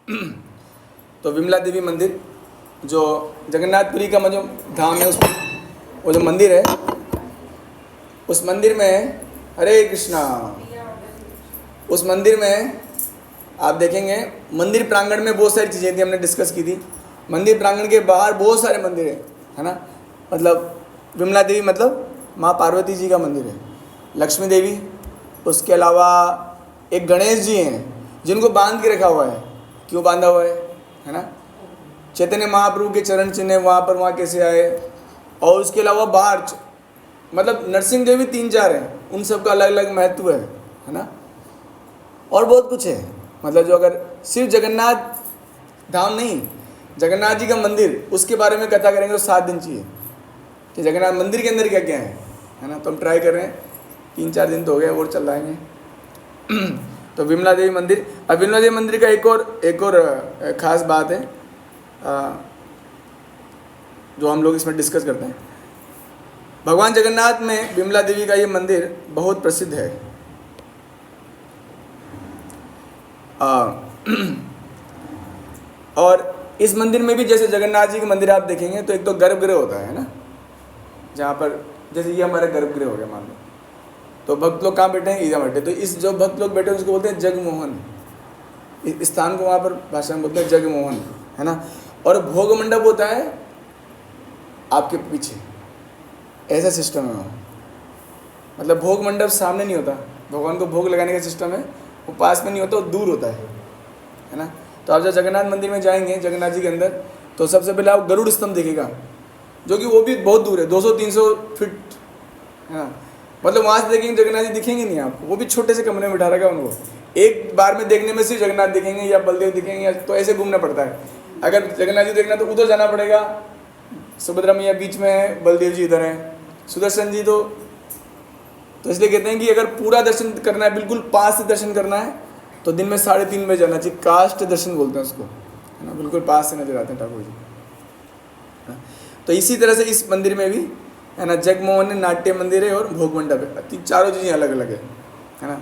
तो विमला देवी मंदिर जो जगन्नाथपुरी का जो धाम है, उसमें वो जो मंदिर है, उस मंदिर में हरे कृष्णा, उस मंदिर में आप देखेंगे मंदिर प्रांगण में बहुत सारी चीज़ें थी, हमने डिस्कस की थी। मंदिर प्रांगण के बाहर बहुत सारे मंदिर है ना। मतलब विमला देवी मतलब माँ पार्वती जी का मंदिर है, लक्ष्मी देवी, उसके अलावा एक गणेश जी हैं जिनको बांध के रखा हुआ है। क्यों बांधा हुआ है ना? चैतन्य महाप्रभु के चरण चिन्ह वहाँ पर, वहाँ कैसे आए। और उसके अलावा बाहर मतलब नरसिंह देवी 3-4 हैं, उन सब का अलग अलग महत्व है ना। और बहुत कुछ है, मतलब जो अगर सिर्फ जगन्नाथ धाम नहीं, जगन्नाथ जी का मंदिर, उसके बारे में कथा करेंगे तो 7 दिन चाहिए कि जगन्नाथ मंदिर के अंदर क्या क्या है ना। तो हम ट्राई कर रहे हैं, 3-4 दिन तो हो गए और चल जाएंगे। तो विमला देवी मंदिर, अब विमला देवी मंदिर का एक और ख़ास बात है जो हम लोग इसमें डिस्कस करते हैं। भगवान जगन्नाथ में विमला देवी का ये मंदिर बहुत प्रसिद्ध है। और इस मंदिर में भी जैसे जगन्नाथ जी के मंदिर आप देखेंगे तो एक तो गर्भगृह होता है ना, जहाँ पर जैसे ये हमारा गर्भगृह हो गया मान लो, तो भक्त लोग कहाँ बैठे हैं? इधर बैठे। तो इस जो भक्त लोग बैठे हैं उसको बोलते हैं जगमोहन, इस स्थान को वहाँ पर भाषा में बोलते हैं जगमोहन, है ना। और भोग मंडप होता है आपके पीछे, ऐसा सिस्टम है वहाँ। मतलब भोग मंडप सामने नहीं होता, भगवान को भोग लगाने का सिस्टम है, वो पास में नहीं होता, वो दूर होता है ना। तो आप जब जगन्नाथ मंदिर में जाएंगे जगन्नाथ जी के अंदर, तो सबसे पहले आप गरुड़ स्तंभ दिखेगा, जो कि वो भी बहुत दूर है, 200-300 फीट, है ना। मतलब वहाँ से देखेंगे जगन्नाथ जी दिखेंगे नहीं आपको, वो भी छोटे से कमरे में बिठा रखा है उनको। एक बार में देखने में सिर्फ जगन्नाथ दिखेंगे या बलदेव दिखेंगे, या तो ऐसे घूमना पड़ता है। अगर जगन्नाथ जी देखना तो उधर जाना पड़ेगा, सुभद्रा मैया बीच में है, बलदेव जी इधर हैं, सुदर्शन जी तो इसलिए कहते हैं कि अगर पूरा दर्शन करना है, बिल्कुल पास से दर्शन करना है, तो दिन में 3:30 बजे जाना चाहिए। काष्ठ दर्शन बोलते हैं उसको, है ना, बिल्कुल पास से नजर आते हैं ठाकुर जी। तो इसी तरह से इस मंदिर में भी, है ना, जगमोहन नाट्य मंदिर है और भोग मंडप है, चारों चीज़ें अलग अलग है ना।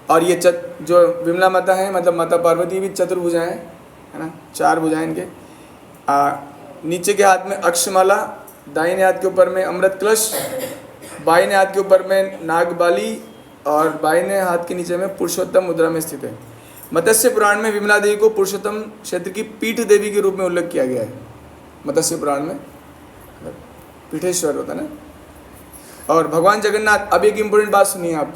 और ये जो विमला माता है, मतलब माता पार्वती भी चतुर्भुजाएं है ना, 4 भुजाएं इनके। नीचे के हाथ में अक्षमाला, दाहिने हाथ के ऊपर में अमृत कलश, बाइने हाथ के ऊपर में नागबाली, और बाइने हाथ के नीचे में पुरुषोत्तम मुद्रा में स्थित है। मत्स्य पुराण में विमला देवी को पुरुषोत्तम क्षेत्र की पीठ देवी के रूप में उल्लेख किया गया है। मत्स्य पुराण में पीठेश्वर होता है ना। और भगवान जगन्नाथ, अब एक इम्पोर्टेंट बात सुनिए आप,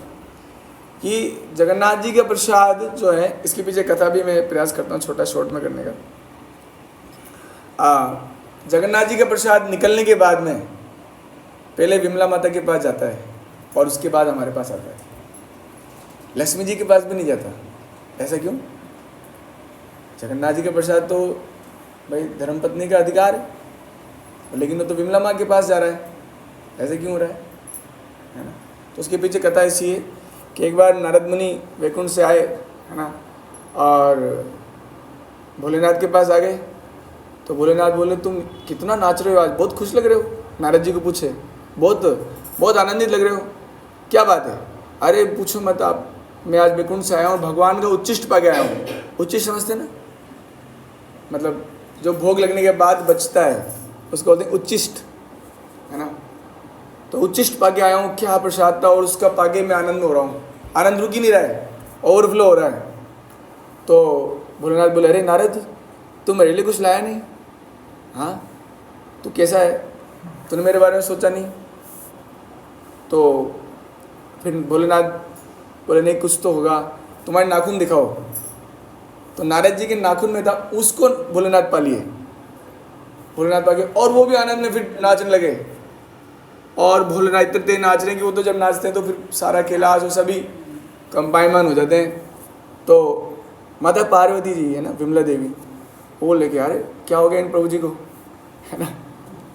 कि जगन्नाथ जी का प्रसाद जो है, इसके पीछे कथा भी मैं प्रयास करता हूँ छोटा शॉर्ट में करने का। जगन्नाथ जी का प्रसाद निकलने के बाद में पहले विमला माता के पास जाता है और उसके बाद हमारे पास आता है। लक्ष्मी जी के पास भी नहीं जाता। ऐसा क्यों? जगन्नाथ जी का प्रसाद तो भाई धर्मपत्नी का अधिकार है, लेकिन वो तो विमला माँ के पास जा रहा है, ऐसा क्यों हो रहा है ना। तो उसके पीछे कथा ऐसी है कि एक बार नारद मुनि वैकुंठ से आए, है ना, और भोलेनाथ के पास आ गए। तो भोलेनाथ बोले, तुम कितना नाच रहे हो आज, बहुत खुश लग रहे हो। नारद जी को पूछे, बहुत आनंदित लग रहे हो, क्या बात है? अरे पूछो मत आप, मैं आज वैकुंठ से आया हूँ, भगवान का उच्चिष्ट पा के आया हूँ। उच्चिष्ट समझते ना, मतलब जो भोग लगने के बाद बचता है उसको बोलते हैं उच्चिष्ट, है ना। तो उच्चिष्ट पा के आया हूँ, क्या प्रसाद था, और उसका पाके मैं आनंद हो रहा हूँ। आनंद रुक ही नहीं रहा है, ओवरफ्लो हो रहा है। तो भोलेनाथ बोले, अरे नारद, तुम मेरे लिए कुछ लाया नहीं? हाँ, तो कैसा है, तूने मेरे बारे में सोचा नहीं? तो फिर भोलेनाथ बोले, नहीं कुछ तो होगा, तुम्हारे नाखून दिखाओ। तो नारद जी के नाखून में था, उसको भोलेनाथ पा लिए, भोलेनाथ पा के, और वो भी आनंद में फिर नाचने लगे। और भोलेनाथ इतने तेज नाच रहे हैं कि वो तो जब नाचते हैं तो फिर सारा कैलाश और सभी कंपायमान हो जाते हैं। तो माता पार्वती जी है ना, विमला देवी, वो लेके आ रहे, क्या हो गया इन प्रभु जी को, है ना।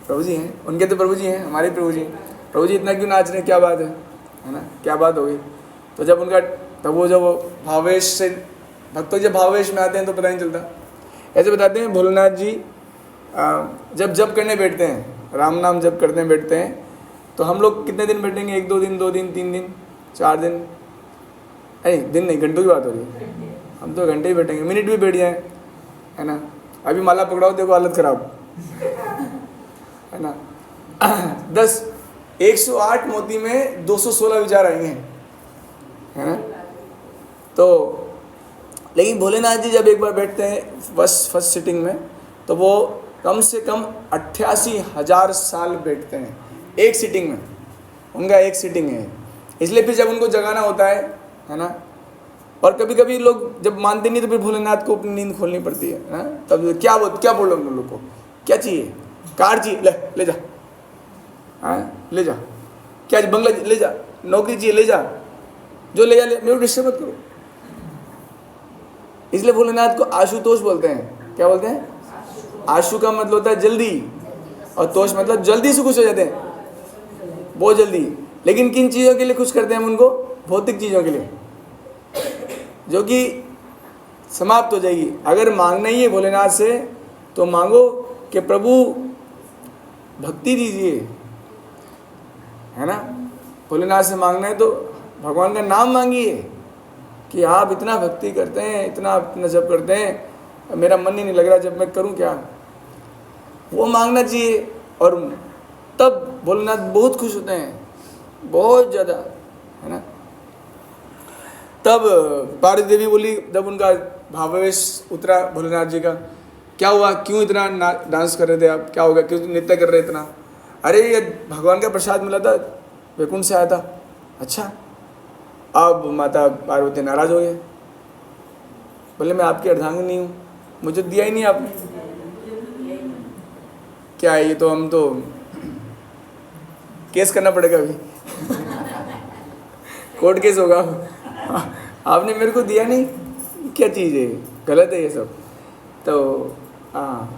प्रभु जी हैं, उनके तो प्रभु जी हैं, हमारे प्रभु जी। प्रभु जी इतना क्यों नाच रहे हैं, क्या बात है ना, क्या बात हो गई? तो जब उनका, तब वो जब भावेश से, भक्तों जब भावेश में आते हैं तो पता नहीं चलता। ऐसे बताते हैं भोलेनाथ जी जब जप करने बैठते हैं, राम नाम जप करने बैठते हैं, तो हम लोग कितने दिन बैठेंगे? 1-2 दिन, 2 दिन, 3 दिन, 4 दिन, नहीं दिन नहीं, घंटों की बात हो रही है, हम तो घंटे ही बैठेंगे, मिनट भी बैठ जाए, है ना। अभी माला पकड़ाओ, देखो हालत खराब, है ना। 108 मोती में 216 विचार आएंगे, है ना। तो लेकिन भोलेनाथ जी जब एक बार बैठते हैं फर्स्ट सिटिंग में, तो वो कम से कम 88,000 साल बैठते हैं एक सिटिंग में, उनका एक सिटिंग है। इसलिए फिर जब उनको जगाना होता है ना, और कभी कभी लोग जब मानते नहीं तो फिर भोलेनाथ को अपनी नींद खोलनी पड़ती है ना। तब क्या बोलो उन लोग को, क्या चाहिए, कार चाहिए, ले जा, हाँ ले जा, क्या बंगला ले जा, नौकरी चाहिए ले जा, जो ले जा ले, मेरे को डिस्टर्ब मत करो। इसलिए भोलेनाथ को आशुतोष बोलते हैं। क्या बोलते हैं? आशु का मतलब होता है जल्दी, और तोष मतलब जल्दी से खुश हो जाते हैं, बहुत जल्दी। लेकिन किन चीज़ों के लिए खुश करते हैं हम उनको? भौतिक चीज़ों के लिए, जो कि समाप्त हो जाएगी। अगर मांगना ही है भोलेनाथ से तो मांगो कि प्रभु भक्ति दीजिए, है ना। भोलेनाथ से मांगना है तो भगवान का नाम मांगिए कि आप इतना भक्ति करते हैं, इतना जप करते हैं, मेरा मन ही नहीं लग रहा, जब मैं करूं क्या, वो मांगना चाहिए। और तब भोलेनाथ बहुत खुश होते हैं, बहुत ज़्यादा, है ना। तब पार्वती देवी बोली, जब उनका भावावेश उतरा भोलेनाथ जी का, क्या हुआ, क्यों इतना डांस कर रहे थे आप, क्या हो गया, क्यों नृत्य कर रहे इतना? अरे ये भगवान का प्रसाद मिला था, वैकुंठ से आया था। अच्छा, अब माता पार्वती नाराज हो गए, बोले मैं आपकी अर्धांगिनी हूँ, मुझे दिया ही नहीं आपने, क्या है ये, तो हम तो केस करना पड़ेगा अभी कोर्ट केस होगा, आपने मेरे को दिया नहीं, क्या चीज़ है, गलत है ये सब। तो हाँ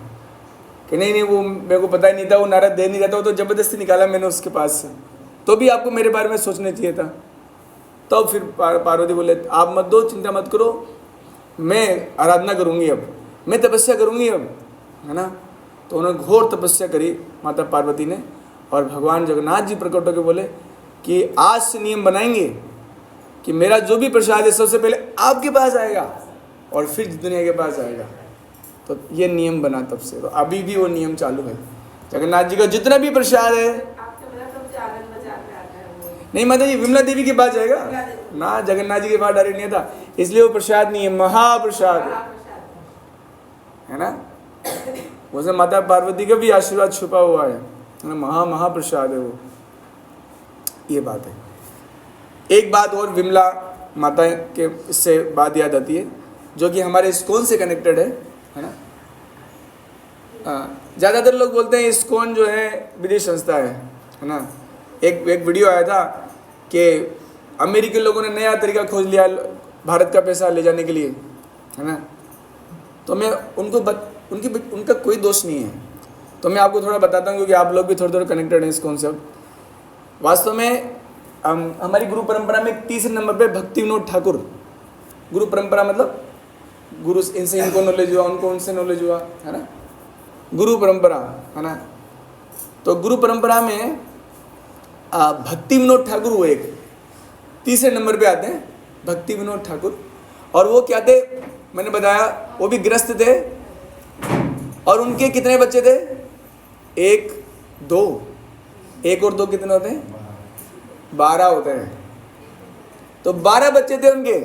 कि नहीं वो मेरे को पता ही नहीं था, वो नारा दे नहीं रहा था, वो तो ज़बरदस्ती निकाला मैंने उसके पास से, तो भी आपको मेरे बारे में सोचना चाहिए था। तब फिर पार्वती बोले आप मत दो, चिंता मत करो, मैं आराधना करूँगी, अब मैं तपस्या करूँगी अब, है ना। तो उन्होंने घोर तपस्या करी माता पार्वती ने, और भगवान जगन्नाथ जी प्रकट होकर बोले कि आज से नियम बनाएंगे कि मेरा जो भी प्रसाद है सबसे पहले आपके पास आएगा और फिर दुनिया के पास आएगा। तो ये नियम बना तब से, तो अभी भी वो नियम चालू है। जगन्नाथ जी का जितना भी प्रसाद है, नहीं माता जी विमला देवी के पास जाएगा ना, जगन्नाथ जी के पास डायरेक्ट नहीं था, इसलिए वो प्रसाद नहीं है, महाप्रसाद है ना। वैसे माता पार्वती का भी आशीर्वाद छुपा हुआ है, महाप्रसाद है वो, ये बात है। एक बात और विमला माता के इससे बात याद आती है, जो कि हमारे इस्कॉन से कनेक्टेड है ना। ज़्यादातर लोग बोलते हैं इस्कॉन जो है विदेश संस्था है ना। एक वीडियो आया था कि अमेरिकी लोगों ने नया तरीका खोज लिया भारत का पैसा ले जाने के लिए, है ना। तो मैं उनका कोई दोष नहीं है, तो मैं आपको थोड़ा बताता हूँ, क्योंकि आप लोग भी थोड़े कनेक्टेड हैं इस कॉन्सेप्ट। वास्तव में हमारी गुरु परंपरा में तीसरे नंबर पे भक्ति विनोद ठाकुर, गुरु परंपरा मतलब गुरु, इनसे इनको नॉलेज हुआ, उनको उनसे नॉलेज हुआ, है ना, गुरु परंपरा, है ना। तो गुरु परंपरा में भक्ति विनोद ठाकुर वो एक तीसरे नंबर पे आते हैं, भक्ति विनोद ठाकुर। और वो क्या थे, मैंने बताया, वो भी गृहस्थ थे, और उनके कितने बच्चे थे? 1 2, 1 और 2 कितने होते हैं? 12 होते हैं। तो 12 बच्चे थे उनके,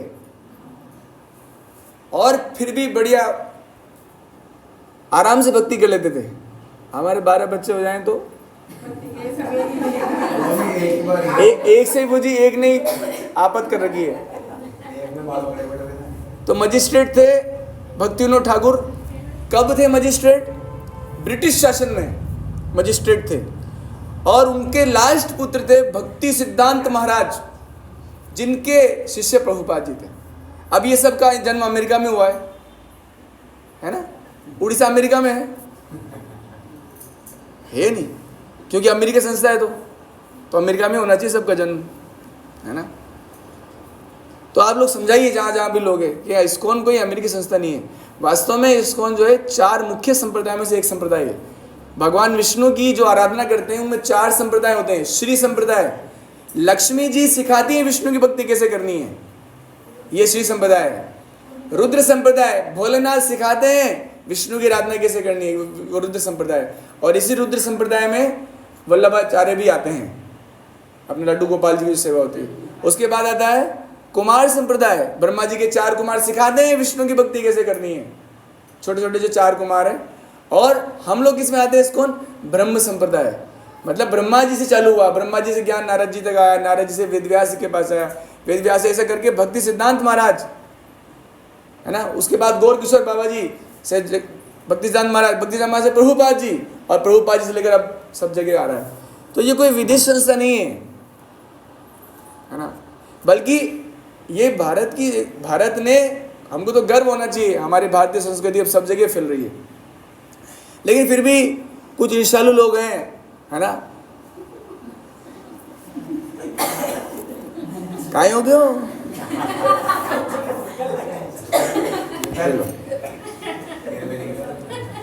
और फिर भी बढ़िया आराम से भक्ति कर लेते थे। हमारे 12 बच्चे हो जाएं तो एक से बुझी, एक नहीं आपत कर रखी है। तो मजिस्ट्रेट थे भक्ति विनोद ठाकुर। कब थे मजिस्ट्रेट? ब्रिटिश शासन में मजिस्ट्रेट थे। और उनके लास्ट पुत्र थे भक्ति सिद्धांत महाराज, जिनके शिष्य प्रभुपाद जी थे। अब ये सब का जन्म अमेरिका में हुआ है ना, उड़ीसा अमेरिका में है नहीं, क्योंकि अमेरिकी संस्था है, तो अमेरिका में होना चाहिए सबका जन्म, है ना। तो आप लोग समझाइए जहाँ जहाँ भी लोग हैं कि इस्कॉन कोई अमेरिकी संस्था नहीं है। वास्तव में इस्कॉन जो है 4 मुख्य संप्रदाय में से एक संप्रदाय है। भगवान विष्णु की जो आराधना करते हैं उनमें 4 संप्रदाय होते हैं। श्री संप्रदाय, लक्ष्मी जी सिखाती है विष्णु की भक्ति कैसे करनी है, ये श्री संप्रदाय है। रुद्र संप्रदाय, भोलेनाथ सिखाते हैं विष्णु की आराधना कैसे करनी है, वो रुद्र संप्रदाय। और इसी रुद्र संप्रदाय में वल्लभाचार्य भी आते हैं, अपने लड्डू गोपाल जी की सेवा होती है। उसके बाद आता है कुमार संप्रदाय, ब्रह्मा जी के 4 कुमार सिखाते हैं विष्णु की भक्ति कैसे करनी है, छोटे छोटे जो 4 कुमार हैं। और हम लोग किसमें आते हैं, इसकोन ब्रह्म संप्रदाय, मतलब ब्रह्मा जी से चालू हुआ, ब्रह्मा जी से ज्ञान नारद जी तक आया, नारद जी से वेदव्यास के पास आया, वेदव्यास ऐसा करके भक्ति सिद्धांत महाराज, है ना। उसके बाद गौर किशोर बाबा जी से भक्ति सिद्धांत महाराज, भक्ति सिद्धांत महाराज से प्रभुपाद जी, और प्रभुपाद जी से लेकर अब सब जगह आ रहा है। तो ये कोई विदेश संस्था नहीं है ना, बल्कि ये भारत ने, हमको तो गर्व होना चाहिए, हमारी भारतीय संस्कृति अब सब जगह फैल रही है। लेकिन फिर भी कुछ ईर्ष्यालु लोग हैं, है ना। काहे हो गए हो?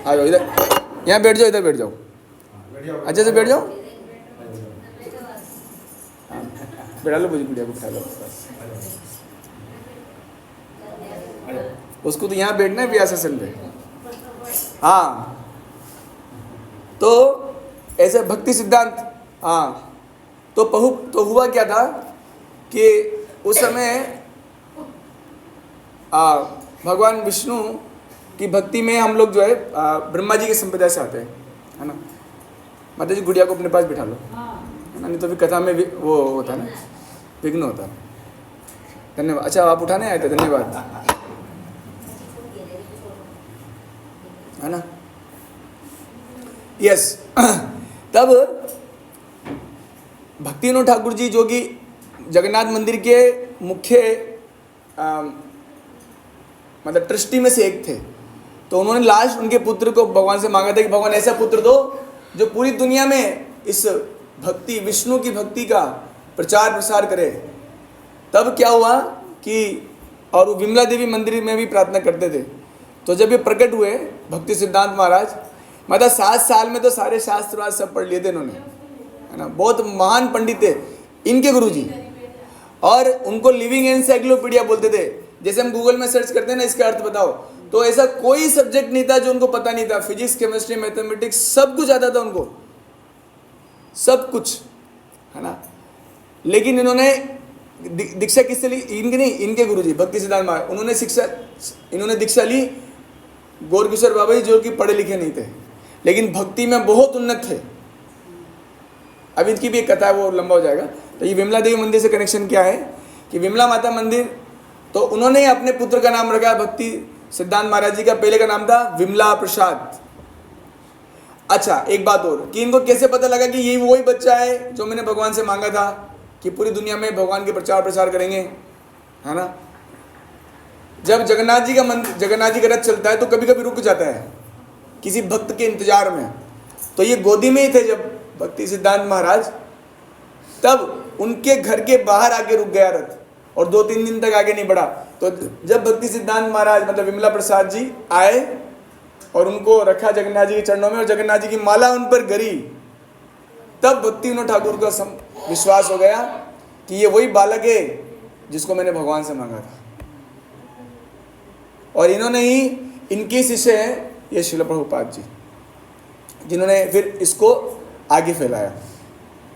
आ जाओ इधर, यहाँ बैठ जाओ, इधर बैठ जाओ, अच्छे से बैठ जाओ, बैठा लो, मुझे गुड़िया को बैठा लो। उसको तो यहाँ बैठना है व्यासासन पे। हाँ, तो ऐसे भक्ति सिद्धांत, हाँ, तो हुआ क्या था कि उस समय भगवान विष्णु की भक्ति में हम लोग जो है ब्रह्मा जी के संप्रदाय से आते हैं, है ना। माता जी गुड़िया को अपने पास बिठा लो, है ना, नहीं तो फिर कथा में वो होता है ना, विघ्न होता है। धन्यवाद। अच्छा, आप उठाने आए थे, धन्यवाद, है ना। यस। तब भक्तिविनोद ठाकुर जी जो कि जगन्नाथ मंदिर के मुख्य मतलब ट्रस्टी में से एक थे, तो उन्होंने लास्ट उनके पुत्र को भगवान से मांगा था कि भगवान ऐसा पुत्र दो जो पूरी दुनिया में इस भक्ति, विष्णु की भक्ति का प्रचार प्रसार करे। तब क्या हुआ कि, और वो विमला देवी मंदिर में भी प्रार्थना करते थे। तो जब ये प्रकट हुए भक्ति सिद्धांत महाराज, मतलब 7 साल में तो सारे शास्त्र सब पढ़ लिए थे इन्होंने, है ना। बहुत महान पंडित थे इनके गुरुजी, और उनको लिविंग एनसाइक्लोपीडिया बोलते थे। जैसे हम गूगल में सर्च करते हैं ना, इसका अर्थ बताओ, तो ऐसा कोई सब्जेक्ट नहीं था जो उनको पता नहीं था। फिजिक्स, केमिस्ट्री, मैथमेटिक्स सब कुछ आता था उनको, सब कुछ, है ना। लेकिन इन्होंने दीक्षा किससे ली? इनके नहीं, इनके गुरुजी भक्ति सिद्धांत महाराज, इन्होंने दीक्षा ली गौर किशोर बाबा जी, जो कि पढ़े लिखे नहीं थे लेकिन भक्ति में बहुत उन्नत थे। अब इनकी भी एक कथा है, वो लंबा हो जाएगा। तो ये विमला देवी मंदिर से कनेक्शन क्या है कि विमला माता मंदिर, तो उन्होंने अपने पुत्र का नाम रखा भक्ति सिद्धांत महाराज जी का पहले का नाम था विमला प्रसाद। अच्छा, एक बात और कि इनको कैसे पता लगा कि ये वही बच्चा है जो मैंने भगवान से मांगा था कि पूरी दुनिया में भगवान के प्रचार प्रसार करेंगे, है ना। जब जगन्नाथ जी का रथ चलता है तो कभी कभी रुक जाता है किसी भक्त के इंतजार में, तो ये गोदी में ही थे जब भक्ति सिद्धांत महाराज, तब उनके घर के बाहर आके रुक गया रथ और 2-3 दिन तक आगे नहीं बढ़ा। तो जब भक्ति सिद्धांत महाराज मतलब विमला प्रसाद जी आए और उनको रखा जगन्नाथ जी के चरणों में और जगन्नाथ जी की माला उन पर गिरी, तब भक्तिविनोद ठाकुर का विश्वास हो गया कि ये वही बालक है जिसको मैंने भगवान से मांगा था। और इन्होंने ही, इनके शिष्य हैं ये श्रील प्रभुपाद जी, जिन्होंने फिर इसको आगे फैलाया,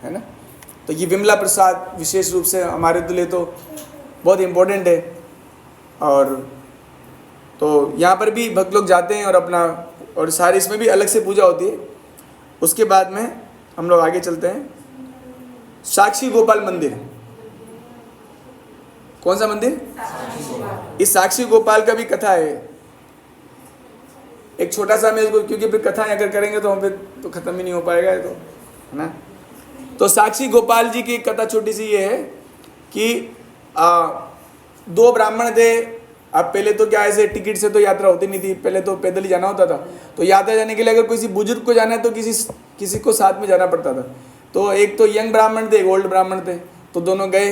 है ना। तो ये विमला प्रसाद विशेष रूप से हमारे लिए तो बहुत इम्पोर्टेंट है। और तो यहाँ पर भी भक्त लोग जाते हैं और अपना, और सारे इसमें भी अलग से पूजा होती है। उसके बाद में हम लोग आगे चलते हैं। साक्षी गोपाल मंदिर, कौन सा मंदिर? इस साक्षी गोपाल का भी कथा है। एक छोटा सा मैं इसको, क्योंकि फिर कथाएं अगर करेंगे तो हम फिर तो खत्म ही नहीं हो पाएगा, तो है ना। तो साक्षी गोपाल जी की कथा छोटी सी ये है कि 2 ब्राह्मण थे। अब पहले तो क्या ऐसे टिकट से तो यात्रा होती नहीं थी, पहले तो पैदल ही जाना होता था। तो यात्रा जाने के लिए अगर किसी बुजुर्ग को जाना है तो किसी को साथ में जाना पड़ता था। तो एक तो यंग ब्राह्मण थे, एक ओल्ड ब्राह्मण थे, तो दोनों गए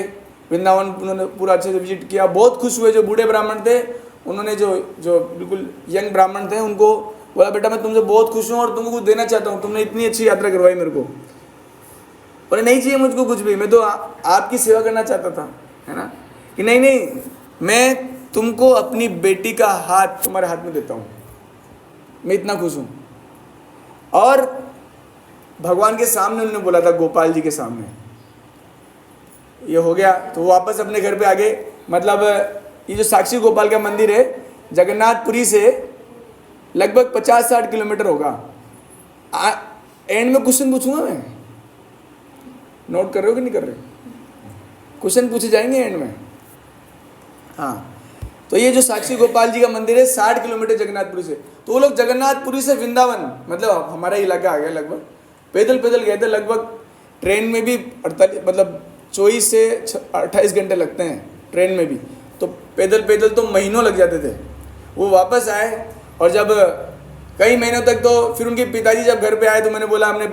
वृंदावन, उन्होंने पूरा अच्छे से विजिट किया, बहुत खुश हुए। जो बूढ़े ब्राह्मण थे उन्होंने जो बिल्कुल यंग ब्राह्मण थे उनको बोला, बेटा मैं तुमसे बहुत खुश हूँ और तुमको कुछ देना चाहता हूँ, तुमने इतनी अच्छी यात्रा करवाई मेरे को। बोले नहीं चाहिए मुझको कुछ भी, मैं तो आपकी सेवा करना चाहता था, है ना। कि नहीं मैं तुमको अपनी बेटी का हाथ तुम्हारे हाथ में देता हूँ, मैं इतना खुश हूँ। और भगवान के सामने उन्होंने बोला था, गोपाल जी के सामने। ये हो गया तो वो वापस अपने घर पे आ गए। मतलब ये जो साक्षी गोपाल का मंदिर है, जगन्नाथपुरी से लगभग 50-60 किलोमीटर होगा। एंड में क्वेश्चन पूछूंगा मैं, नोट कर रहे हो कि नहीं कर रहे? क्वेश्चन पूछे जाएंगे एंड में। हाँ, तो ये जो साक्षी गोपाल जी का मंदिर है 60 किलोमीटर जगन्नाथपुरी से। तो वो लोग जगन्नाथपुरी से वृंदावन, मतलब हमारा इलाका आ गया, लगभग पैदल पैदल गए थे। लगभग ट्रेन में भी 48 मतलब 24 से 28 घंटे लगते हैं ट्रेन में भी, तो पैदल पैदल तो महीनों लग जाते थे। वो वापस आए और जब कई महीनों तक, तो फिर उनके पिताजी जब घर पे आए तो मैंने बोला हमने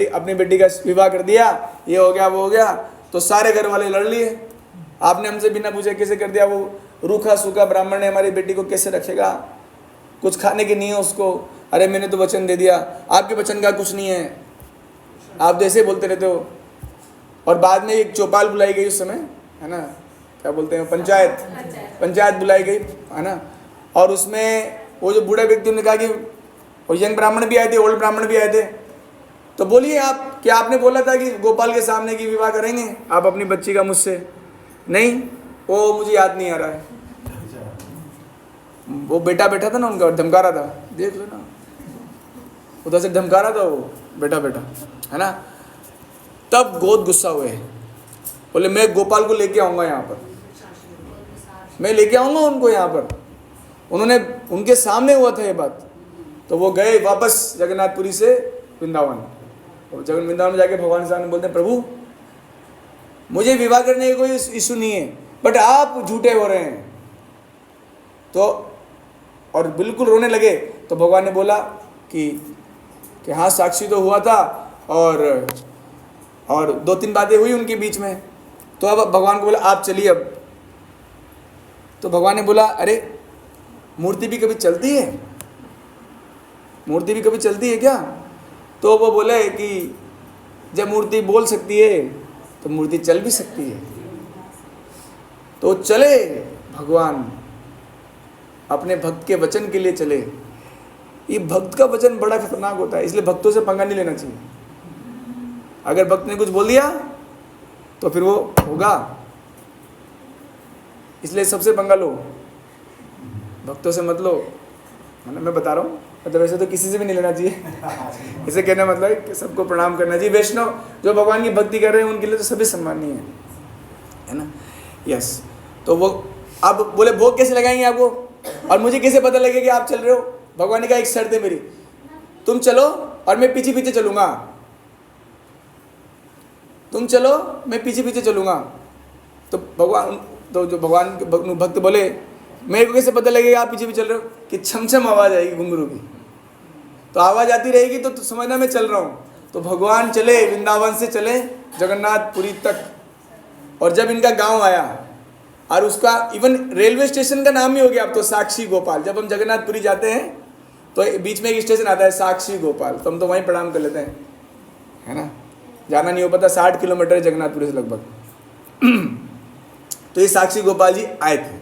अपनी बेटी का विवाह कर दिया, ये हो गया वो हो गया। तो सारे घर वाले लड़ लिए, आपने हमसे बिना पूछे कैसे कर दिया? वो रूखा सूखा ब्राह्मण है, हमारी बेटी को कैसे रखेगा? कुछ खाने की नहीं है उसको। अरे मैंने तो वचन दे दिया। आपके वचन का कुछ नहीं है, आप तो ऐसे बोलते रहते हो। और बाद में एक चौपाल बुलाई गई उस समय, है ना, क्या बोलते हैं, पंचायत बुलाई गई, है ना। और उसमें वो जो बूढ़े व्यक्ति ने कहा कि, और यंग ब्राह्मण भी आए थे, ओल्ड ब्राह्मण भी आए थे, तो बोलिए आप, क्या आपने बोला था कि गोपाल के सामने की विवाह करेंगे आप अपनी बच्ची का मुझसे? नहीं, वो मुझे याद नहीं आ रहा है। वो बेटा बैठा था ना उनका, धमका रहा था, देख लो ना, उधर से धमका रहा था वो बेटा, है ना। तब बहुत गुस्सा हुए, बोले मैं गोपाल को लेके आऊँगा यहाँ पर, मैं लेके आऊँगा उनको यहाँ पर। उन्होंने, उनके सामने हुआ था ये बात। तो वो गए वापस जगन्नाथपुरी से वृंदावन, और वृंदावन में जाके भगवान सामने बोलते हैं, प्रभु मुझे विवाह करने का कोई इशू नहीं है, बट आप झूठे हो रहे हैं। तो और बिल्कुल रोने लगे। तो भगवान ने बोला कि हाँ साक्षी तो हुआ था, और 2-3 बातें हुई उनके बीच में। तो अब भगवान को बोला आप चलिए अब। तो भगवान ने बोला अरे मूर्ति भी कभी चलती है? मूर्ति भी कभी चलती है क्या? तो वो बोले कि जब मूर्ति बोल सकती है तो मूर्ति चल भी सकती है। तो चले भगवान अपने भक्त के वचन के लिए चले। ये भक्त का वचन बड़ा खतरनाक होता है, इसलिए भक्तों से पंगा नहीं लेना चाहिए। अगर भक्त ने कुछ बोल दिया तो फिर वो होगा, इसलिए सबसे पंगा लो, भक्तों से मत लो। मतलब मैं बता रहा हूँ, मतलब वैसे तो किसी से भी नहीं लेना चाहिए। इसे कहने मतलब है कि सबको प्रणाम करना चाहिए। वैष्णव जो भगवान की भक्ति कर रहे हैं उनके लिए तो सभी सम्मानीय है ना। यस, तो वो अब बोले भोग कैसे लगाएंगे आपको, और मुझे कैसे पता लगेगा कि आप चल रहे हो? भगवान ने कहा एक शर्त है मेरी, तुम चलो और मैं पीछे पीछे चलूंगा। तुम चलो मैं पीछे पीछे चलूंगा। तो जो भगवान के भक्त बोले मेरे को कैसे पता लगेगा आप पीछे भी चल रहे हो? कि छम छम आवाज़ आएगी घुंघरू की, तो आवाज़ आती रहेगी तो समझना मैं चल रहा हूँ। तो भगवान चले, वृंदावन से चले जगन्नाथपुरी तक। और जब इनका गांव आया, और उसका इवन रेलवे स्टेशन का नाम ही हो गया अब तो साक्षी गोपाल। जब हम जगन्नाथपुरी जाते हैं तो बीच में एक स्टेशन आता है साक्षी गोपाल, तो हम तो वहीं प्रणाम कर लेते हैं, है ना। जाना नहीं हो पता, 60 किलोमीटर जगन्नाथपुरी से लगभग। तो ये साक्षी गोपाल जी आए थे,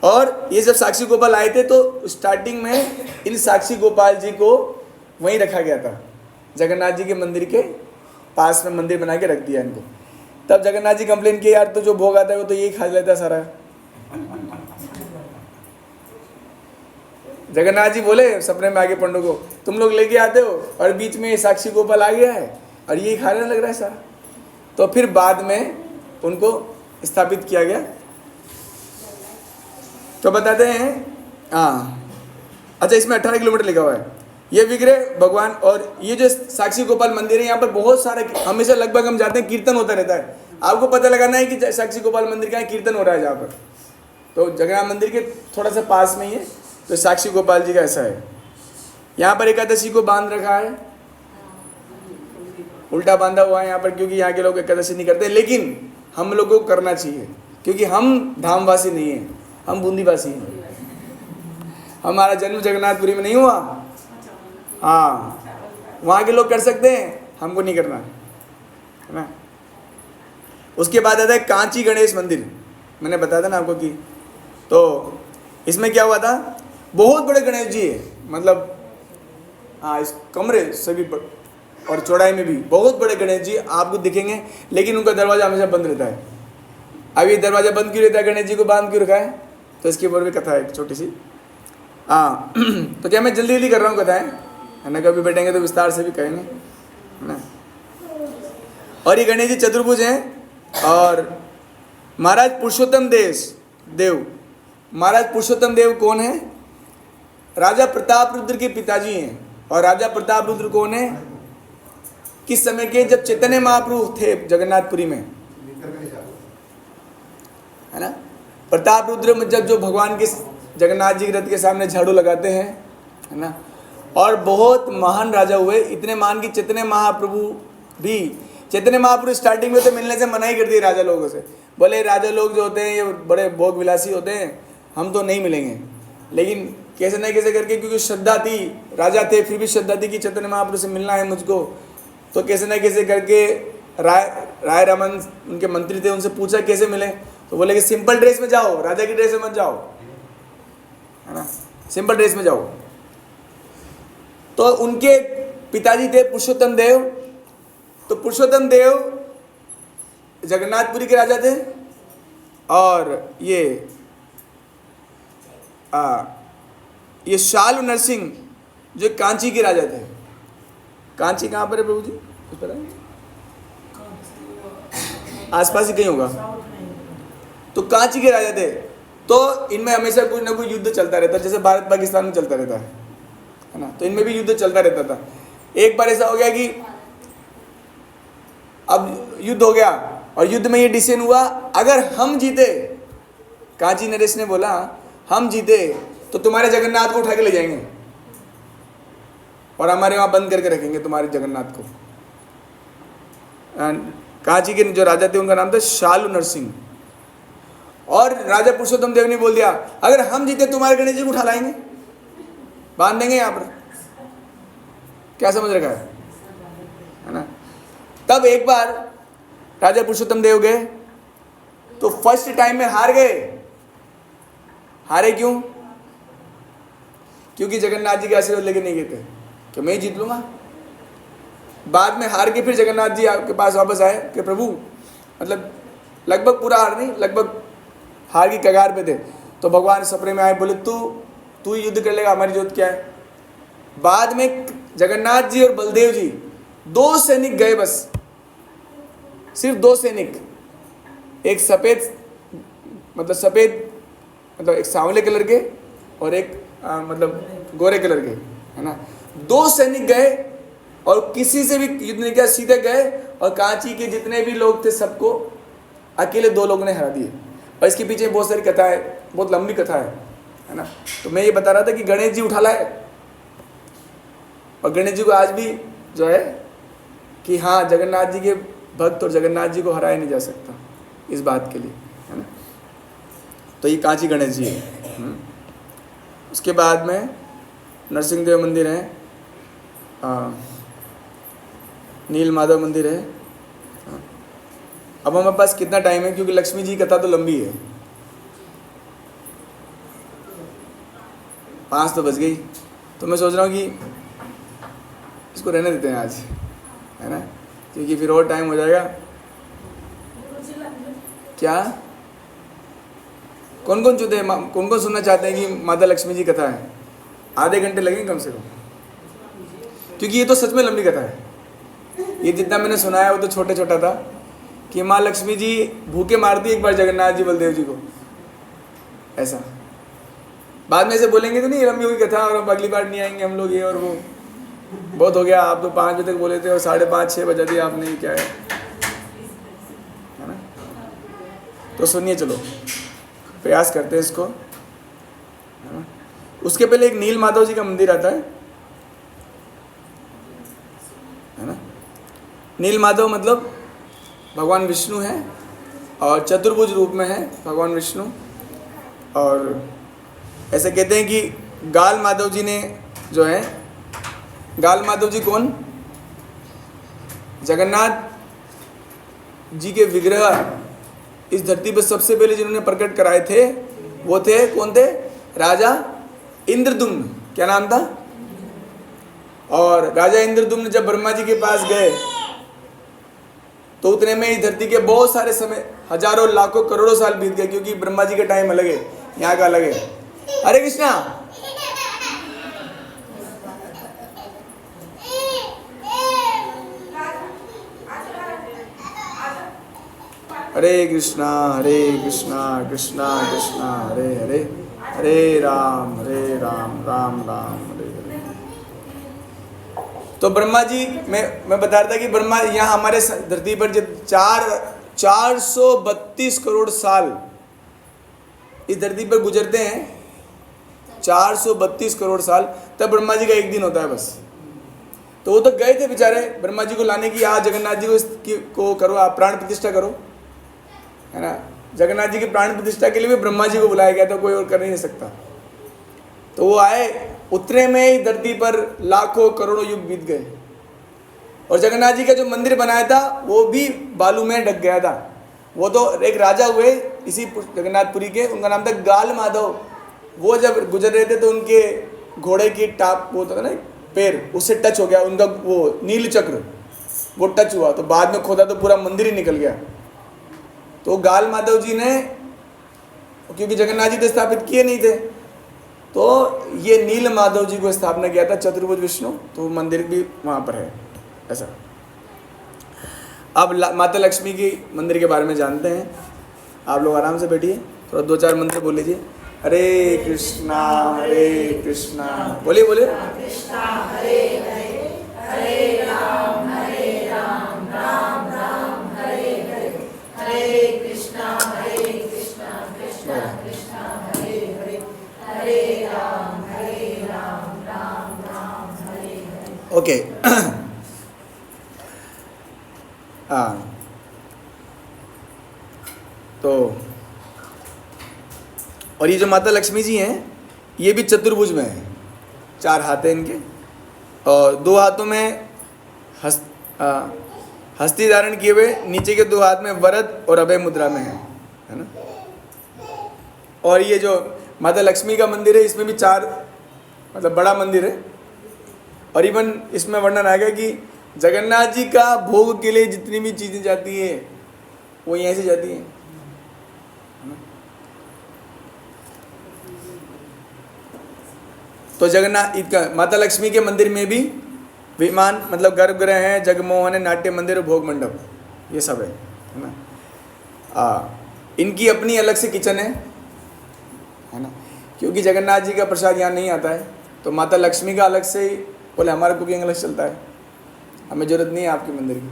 और ये जब साक्षी गोपाल आए थे तो स्टार्टिंग में इन साक्षी गोपाल जी को वहीं रखा गया था, जगन्नाथ जी के मंदिर के पास में मंदिर बना के रख दिया इनको। तब जगन्नाथ जी कंप्लेन किए, यार तो जो भोग आता है वो तो यही खा लेता सारा। जगन्नाथ जी बोले सपने में आगे पंडों को, तुम लोग लेके आते हो और बीच में साक्षी गोपाल आ गया है और यही खाने लग रहा है सारा। तो फिर बाद में उनको स्थापित किया गया। तो बताते हैं, हाँ अच्छा, इसमें 18 किलोमीटर लिखा हुआ है ये विग्रह भगवान। और ये जो साक्षी गोपाल मंदिर है, यहाँ पर बहुत सारे, हमेशा लगभग हम जाते हैं कीर्तन होता रहता है। आपको पता लगाना है कि साक्षी गोपाल मंदिर का कीर्तन हो रहा है जहाँ पर। तो जगन्नाथ मंदिर के थोड़ा सा पास में ही है। तो साक्षी गोपाल जी का ऐसा है, यहाँ पर एकादशी को बांध रखा है, उल्टा बांधा हुआ है यहाँ पर, क्योंकि यहाँ के लोग एकादशी नहीं करते, लेकिन हम लोगों को करना चाहिए क्योंकि हम धामवासी नहीं हैं, हम बूंदीवासी हैं। हमारा जन्म जगन्नाथपुरी में नहीं हुआ। हाँ, वहाँ के लोग कर सकते हैं, हमको नहीं करना, है ना। उसके बाद आता है कांची गणेश मंदिर। मैंने बताया था ना आपको कि तो इसमें क्या हुआ था, बहुत बड़े गणेश जी है, मतलब हाँ इस कमरे सभी और चौड़ाई में भी बहुत बड़े गणेश जी आपको दिखेंगे, लेकिन उनका दरवाज़ा हमेशा बंद रहता है। अब ये दरवाज़ा बंद क्यों रहता है, गणेश जी को बांध क्यों रखा है, तो इसके ऊपर भी कथा है एक छोटी सी। हाँ तो क्या मैं जल्दी जल्दी कर रहा हूँ कथाएँ, है ना, कभी बैठेंगे तो विस्तार से भी कहेंगे, है ना। और ये गणेश जी चतुर्भुज हैं। और महाराज पुरुषोत्तम देव, महाराज पुरुषोत्तम देव कौन है, राजा प्रताप रुद्र के पिताजी हैं। और राजा प्रताप रुद्र कौन है, किस समय के, जब चैतन्य महाप्रभु थे जगन्नाथपुरी में, है ना। प्रताप रुद्र जब जो भगवान के जगन्नाथ जी के रथ के सामने झाड़ू लगाते हैं, है ना, और बहुत महान राजा हुए, इतने महान कि चैतन्य महाप्रभु भी, चैतन्य महाप्रभु स्टार्टिंग में तो मिलने से मना ही कर दिए राजा लोगों से, बोले राजा लोग जो होते हैं ये बड़े भोग विलासी होते हैं, हम तो नहीं मिलेंगे। लेकिन कैसे न कैसे करके, क्योंकि श्रद्धा थी, राजा थे फिर भी श्रद्धा थी कि चैतन्य महाप्रभु से मिलना है मुझको, तो कैसे न कैसे करके राय रामन उनके मंत्री थे, उनसे पूछा कैसे मिले, तो बोले कि सिंपल ड्रेस में जाओ, राजा की ड्रेस में मत जाओ, है ना, सिंपल ड्रेस में जाओ। तो उनके पिताजी थे पुरुषोत्तम देव, तो पुरुषोत्तम देव जगन्नाथपुरी के राजा थे। और ये शालू नरसिंह जो कांची के राजा थे। कांची कहाँ पर है प्रभु जी, कुछ पता है, आसपास ही कहीं होगा। तो कांची के राजा थे। तो इनमें हमेशा कुछ ना कुछ युद्ध चलता रहता है, जैसे भारत पाकिस्तान में चलता रहता है ना, तो इनमें भी युद्ध चलता रहता था। एक बार ऐसा हो गया कि अब युद्ध हो गया और युद्ध में ये डिसीजन हुआ, अगर हम जीते, कांची नरेश ने बोला हम जीते तो तुम्हारे जगन्नाथ को उठा के ले जाएंगे और हमारे वहाँ बंद करके रखेंगे तुम्हारे जगन्नाथ को। कांची के जो राजा थे उनका नाम था शालू नरसिंह। और राजा पुरुषोत्तम देव ने बोल दिया, अगर हम जीते तुम्हारे गणेश जी को उठा लाएंगे, बांध देंगे यहाँ पर। क्या समझ रखा है ना। तब एक बार राजा पुरुषोत्तम देव गए तो फर्स्ट टाइम में हार गए। हारे क्यों? क्योंकि जगन्नाथ जी के आशीर्वाद लेके नहीं गए थे कि मैं ही जीत लूंगा। बाद में हार के फिर जगन्नाथ जी आपके पास वापस आए कि प्रभु, मतलब लगभग पूरा हार नहीं, लगभग हार की कगार पे थे। तो भगवान सपने में आए, बोले तू युद्ध कर लेगा, हमारी जोत क्या है। बाद में जगन्नाथ जी और बलदेव जी 2 सैनिक गए, बस सिर्फ 2 सैनिक, एक सफ़ेद मतलब एक सांवले कलर के और एक मतलब गोरे कलर के, है ना। 2 सैनिक गए और किसी से भी युद्ध नहीं किया, सीधे गए और कांची के जितने भी लोग थे सबको अकेले 2 लोगों ने हरा दिए। और इसके पीछे बहुत सारी कथा है, बहुत लंबी कथा है ना। तो मैं ये बता रहा था कि गणेश जी उठा लाए और गणेश जी को आज भी जो है कि हाँ, जगन्नाथ जी के भक्त और जगन्नाथ जी को हराया नहीं जा सकता इस बात के लिए, है ना। तो ये कांची गणेश जी है। उसके बाद में नरसिंह देव मंदिर है, नील माधव मंदिर है। अब हमारे पास कितना टाइम है, क्योंकि लक्ष्मी जी की कथा तो लंबी है, 5 तो बज गई। तो मैं सोच रहा हूँ कि इसको रहने देते हैं आज, है ना, क्योंकि फिर और टाइम हो जाएगा। क्या कौन कौन सुनना चाहते हैं कि माता लक्ष्मी जी कथा है? आधे घंटे लगेंगे कम से कम, क्योंकि ये तो सच में लंबी कथा है। ये जितना मैंने सुना है वो तो छोटा था कि माँ लक्ष्मी जी भूखे मारती एक बार जगन्नाथ जी बलदेव जी को, ऐसा। बाद में ऐसे बोलेंगे तो नहीं लंबी होगी कथा और अब अगली बार नहीं आएंगे हम लोग, ये और वो, बहुत हो गया। आप तो 5 बजे तक बोले थे और 5:30-6 बजा दिया आपने, क्या है ना। तो सुनिए, चलो प्रयास करते हैं इसको, है ना। उसके पहले एक नील माधव जी का मंदिर आता है ना। नील माधव मतलब भगवान विष्णु हैं और चतुर्भुज रूप में है भगवान विष्णु। और ऐसे कहते हैं कि गाल माधव जी ने जो है, गाल माधव जी कौन? जगन्नाथ जी के विग्रह इस धरती पर सबसे पहले जिन्होंने प्रकट कराए थे वो थे, कौन थे? राजा इंद्रदुम्न। क्या नाम था? और राजा इंद्रदुम्न जब ब्रह्मा जी के पास गए तो उतने में ही धरती के बहुत सारे समय, हजारों लाखों करोड़ों साल बीत गए, क्योंकि ब्रह्मा जी का टाइम अलग है, यहाँ का अलग है। हरे कृष्णा। हरे कृष्णा कृष्णा कृष्णा हरे हरे, हरे राम राम राम हरे हरे। तो ब्रह्मा जी, मैं बता रहा था कि ब्रह्मा यहाँ हमारे धरती पर जब 432 करोड़ साल इस धरती पर गुजरते हैं, 432 करोड़ साल, तब ब्रह्मा जी का एक दिन होता है बस। तो वो तो गए थे बेचारे ब्रह्मा जी को लाने की, आज जगन्नाथ जी को करो, आप प्राण प्रतिष्ठा करो, है ना। जगन्नाथ जी की प्राण प्रतिष्ठा के लिए भी ब्रह्मा जी को बुलाया गया था, कोई और कर नहीं सकता। तो वो आए, उतने में ही धरती पर लाखों करोड़ों युग बीत गए। और जगन्नाथ जी का जो मंदिर बनाया था वो भी बालू में ढक गया था। वो तो एक राजा हुए इसी जगन्नाथपुरी के, उनका नाम था गाल माधव। वो जब गुजर रहे थे तो उनके घोड़े की टाप, वो था ना पैर, उससे टच हो गया उनका, वो नील चक्र वो टच हुआ, तो बाद में खोदा तो पूरा मंदिर ही निकल गया। तो गाल माधव जी ने, क्योंकि जगन्नाथ जी तो स्थापित किए नहीं थे, तो ये नील माधव जी को स्थापना किया था, चतुर्भुज विष्णु, तो मंदिर भी वहाँ पर है ऐसा। अब माता लक्ष्मी की मंदिर के बारे में जानते हैं। आप लोग आराम से बैठिए, थोड़ा 2-4 मंत्र बोल लीजिए। हरे कृष्णा बोलिए बोलिए। कृष्णा हरे हरे, हरे राम राम राम हरे हरे, हरे कृष्णा कृष्णा कृष्णा हरे हरे, हरे राम राम राम हरे हरे। ओके। हाँ, तो और ये जो माता लक्ष्मी जी हैं ये भी चतुर्भुज में हैं, 4 हाथ हैं इनके, और 2 हाथों में हस्ती धारण किए हुए, नीचे के 2 हाथ में वरद और अभय मुद्रा में है ना। और ये जो माता लक्ष्मी का मंदिर है इसमें भी 4, मतलब बड़ा मंदिर है। और इवन इसमें वर्णन आएगा कि जगन्नाथ जी का भोग के लिए जितनी भी चीज़ें जाती हैं वो यहीं से जाती हैं। तो जगन्नाथ माता लक्ष्मी के मंदिर में भी विमान, मतलब गर्भगृह है, जगमोहन है, नाट्य मंदिर और भोग मंडप, ये सब है ना। इनकी अपनी अलग से किचन है ना, क्योंकि जगन्नाथ जी का प्रसाद यहाँ नहीं आता है, तो माता लक्ष्मी का अलग से ही, बोले हमारा कुकिंग अलग चलता है, हमें ज़रूरत नहीं है आपके मंदिर की।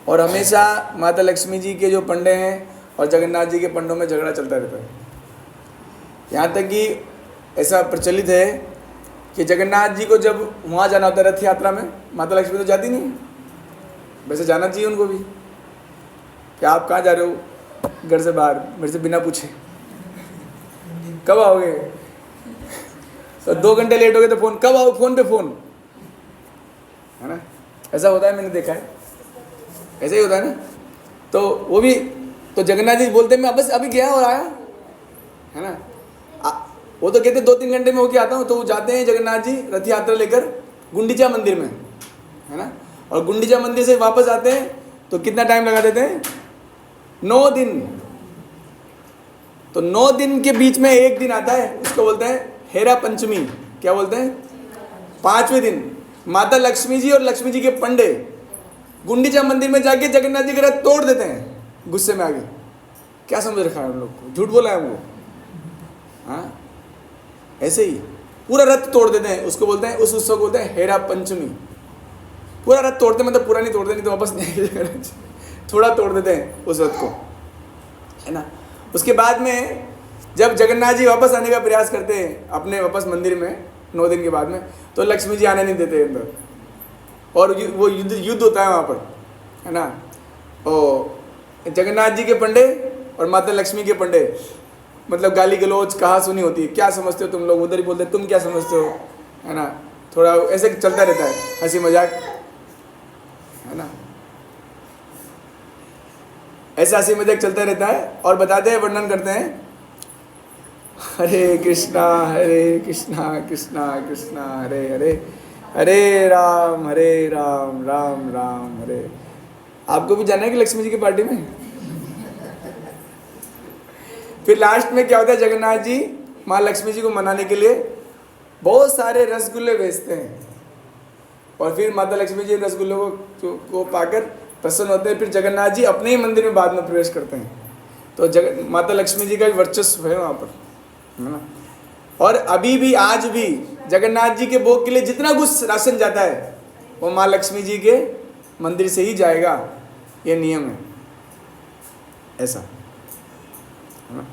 और हमेशा माता लक्ष्मी जी के जो पंडे हैं और जगन्नाथ जी के पंडों में झगड़ा चलता रहता है। यहाँ तक कि ऐसा प्रचलित है कि जगन्नाथ जी को जब वहाँ जाना होता है रथ यात्रा में, माता लक्ष्मी तो जाती नहीं, वैसे जाना चाहिए उनको भी, कि आप कहाँ जा रहे हो घर से बाहर, मेरे से बिना पूछे कब आओगे, तो 2 घंटे लेट हो गए तो फ़ोन, कब आओ, फ़ोन पे फ़ोन, है ना। ऐसा होता है, मैंने देखा है, ऐसा ही होता है ना। तो वो भी, तो जगन्नाथ जी बोलते हैं मैं बस अभी गया और आया, है ना। वो तो कहते 2-3 घंटे में होके आता हूँ। तो वो जाते हैं जगन्नाथ जी रथ यात्रा लेकर गुंडीचा मंदिर में, है ना। और गुंडीचा मंदिर से वापस आते हैं तो कितना टाइम लगा देते हैं? 9 दिन। तो 9 दिन के बीच में एक दिन आता है, उसको बोलते हैं हेरा पंचमी। क्या बोलते हैं? 5वें दिन माता लक्ष्मी जी और लक्ष्मी जी के पंडे गुंडीचा मंदिर में जाके जगन्नाथ जी का रथ तोड़ देते हैं, गुस्से में आगे। क्या समझ रखा है उन लोग को, झूठ बोला है वो, हाँ ऐसे ही पूरा रथ तोड़ देते हैं। उसको बोलते हैं, उस उत्सव को बोलते हैं हेरा पंचमी। पूरा रथ तोड़ते, मतलब पूरा नहीं तोड़ते, नहीं तो वापस नहीं, थोड़ा तोड़ देते हैं उस रथ को, है ना। उसके बाद में जब जगन्नाथ जी वापस आने का प्रयास करते हैं अपने वापस मंदिर में 9 दिन के बाद में, तो लक्ष्मी जी आने नहीं देते अंदर, और वो युद्ध होता है वहाँ पर, है ना। और जगन्नाथ जी के पंडे और माता लक्ष्मी के पंडे, मतलब गाली गलौज कहाँ सुनी होती है, क्या समझते हो तुम लोग, उधर ही बोलते तुम क्या समझते हो, है ना। थोड़ा ऐसे चलता रहता है, हंसी मजाक, है ना, ऐसा हंसी मजाक चलता रहता है। और बताते हैं, वर्णन करते हैं हरे कृष्णा कृष्णा कृष्णा हरे हरे, हरे राम राम राम हरे। आपको भी जाना है कि लक्ष्मी जी की पार्टी में? फिर लास्ट में क्या होता है, जगन्नाथ जी माँ लक्ष्मी जी को मनाने के लिए बहुत सारे रसगुल्ले बेचते हैं, और फिर माता लक्ष्मी जी रसगुल्लों को पाकर प्रसन्न होते हैं। फिर जगन्नाथ जी अपने ही मंदिर में बाद में प्रवेश करते हैं। तो माता लक्ष्मी जी का वर्चस्व है वहाँ पर, है ना। और अभी भी आज भी जगन्नाथ जी के भोग के लिए जितना कुछ राशन जाता है वो माँ लक्ष्मी जी के मंदिर से ही जाएगा, ये नियम है ऐसा, है ना।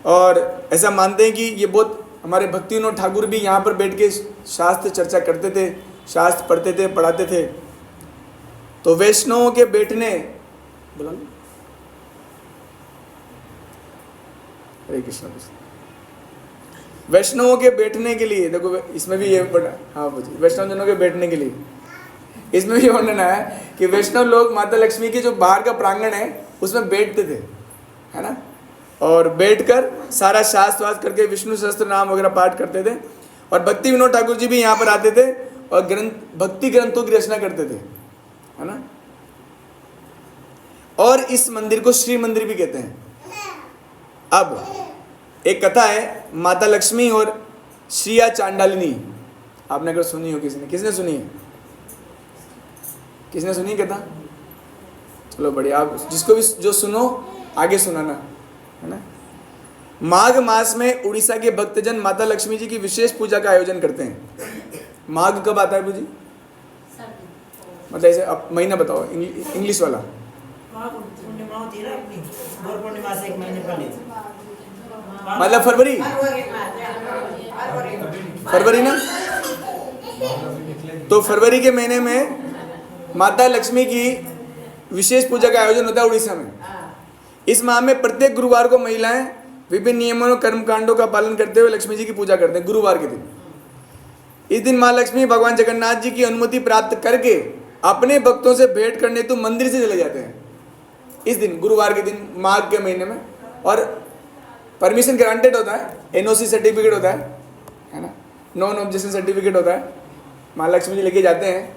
और ऐसा मानते हैं कि ये बहुत हमारे भक्ति विनोद ठाकुर भी यहाँ पर बैठ के शास्त्र चर्चा करते थे, शास्त्र पढ़ते थे, पढ़ाते थे। तो वैष्णवों के बैठने, बोला हरे कृष्ण, वैष्णवों के बैठने के लिए देखो इसमें भी ये बड़ा, हाँ बोलिए, वैष्णव जनों के बैठने के लिए इसमें भी वर्णन है कि वैष्णव लोग माता लक्ष्मी के जो बाहर का प्रांगण है उसमें बैठते थे, है ना, और बैठकर सारा शास्त्र वास्त्र करके विष्णु सहस्त्र नाम वगैरह पाठ करते थे। और भक्ति विनोद ठाकुर जी भी यहाँ पर आते थे और भक्ति ग्रंथों की रचना करते थे, है ना। और इस मंदिर को श्री मंदिर भी कहते हैं। अब एक कथा है, माता लक्ष्मी और श्रिया चांडालिनी, आपने अगर सुनी हो, किसने सुनी है? किसने सुनी कथा? चलो बढ़िया, आप जिसको भी जो सुनो आगे सुनाना, है ना। माघ मास में उड़ीसा के भक्तजन माता लक्ष्मी जी की विशेष पूजा का आयोजन करते हैं। माघ कब आता है पूजी? मतलब ऐसे अब महीना बताओ, इंग्लिश वाला। मतलब फरवरी, फरवरी ना। तो फरवरी के महीने में माता लक्ष्मी की विशेष पूजा का आयोजन होता है उड़ीसा में। इस माह में प्रत्येक गुरुवार को महिलाएं विभिन्न नियमों और कर्मकांडों का पालन करते हुए लक्ष्मी जी की पूजा करते हैं गुरुवार के दिन। इस दिन माँ लक्ष्मी भगवान जगन्नाथ जी की अनुमति प्राप्त करके अपने भक्तों से भेंट करने तो मंदिर से चले जाते हैं इस दिन, गुरुवार के दिन, माघ के महीने में। और परमिशन ग्रांटेड होता है, एनओसी सर्टिफिकेट होता है ना, नॉन ऑब्जेक्शन सर्टिफिकेट होता है। माँ लक्ष्मी जी लेके जाते हैं,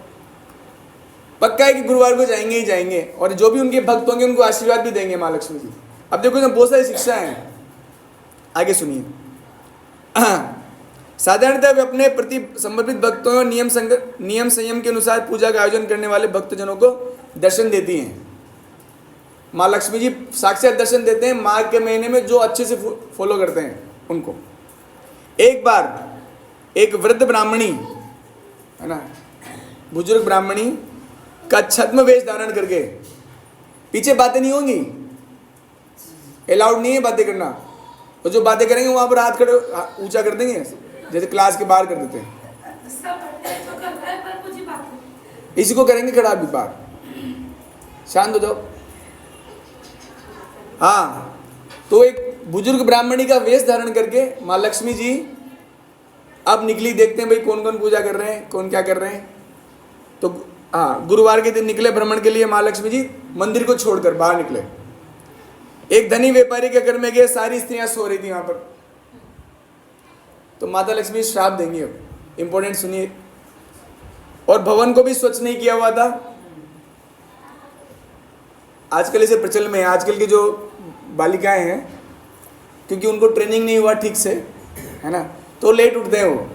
पक्का है कि गुरुवार को जाएंगे ही जाएंगे, और जो भी उनके भक्त होंगे उनको आशीर्वाद भी देंगे माँ लक्ष्मी जी। अब देखो इसमें बहुत सारी शिक्षाएं हैं, आगे सुनिए। साधारणतः वे अपने प्रति समर्पित भक्तों और नियम संयम के अनुसार पूजा का आयोजन करने वाले भक्तजनों को दर्शन देती हैं। माँ लक्ष्मी जी साक्षात दर्शन देते हैं माघ के महीने में जो अच्छे से फॉलो करते हैं उनको। एक बार एक वृद्ध ब्राह्मणी, है ना, बुजुर्ग ब्राह्मणी का छद्म वेश धारण करके, पीछे बातें नहीं होंगी, अलाउड नहीं है बातें करना, और जो बातें करेंगे वहां पर हाथ खड़े ऊंचा कर देंगे जैसे क्लास के बाहर कर देते हैं। इसी को करेंगे खड़ा भी बाहर, शांत हो जाओ। हाँ, तो एक बुजुर्ग ब्राह्मणी का वेश धारण करके माँ लक्ष्मी जी अब निकली, देखते हैं भाई कौन कौन पूजा कर रहे हैं, कौन क्या कर रहे हैं। तो हाँ, गुरुवार के दिन निकले भ्रमण के लिए माँ लक्ष्मी जी, मंदिर को छोड़कर बाहर निकले। एक धनी व्यापारी के घर में गए, सारी स्त्रियां सो रही थी वहां पर। तो माता लक्ष्मी श्राप देंगी। अब इंपॉर्टेंट सुनिए। और भवन को भी स्वच्छ नहीं किया हुआ था। आजकल इसे प्रचलन में है, आजकल की जो बालिकाएं हैं, क्योंकि उनको ट्रेनिंग नहीं हुआ ठीक से, है ना, तो लेट उठते हैं वो।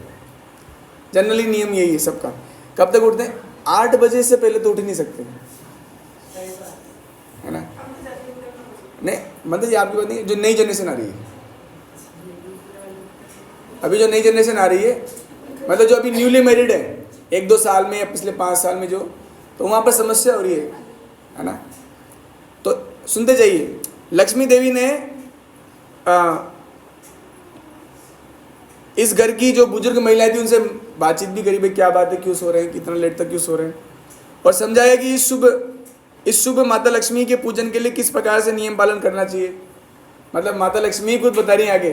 जनरली नियम यही है सबका। कब तक उठते हैं? 8 बजे से पहले तो उठ नहीं सकते, है ना। नहीं मतलब ये आपकी बात नहीं, जो नई जनरेशन आ रही है, अभी जो नई जनरेशन आ रही है, मतलब जो अभी न्यूली मैरिड है 1-2 साल में या पिछले 5 साल में, जो तो वहाँ पर समस्या हो रही है ना। तो सुनते जाइए। लक्ष्मी देवी ने इस घर की जो बुजुर्ग महिलाएं थी उनसे बातचीत भी करी, भाई क्या बात है, क्यों सो रहे हैं, कितना लेट तक क्यों सो रहे हैं, और समझाया कि इस शुभ माता लक्ष्मी के पूजन के लिए किस प्रकार से नियम पालन करना चाहिए। मतलब माता लक्ष्मी खुद बता रही है आगे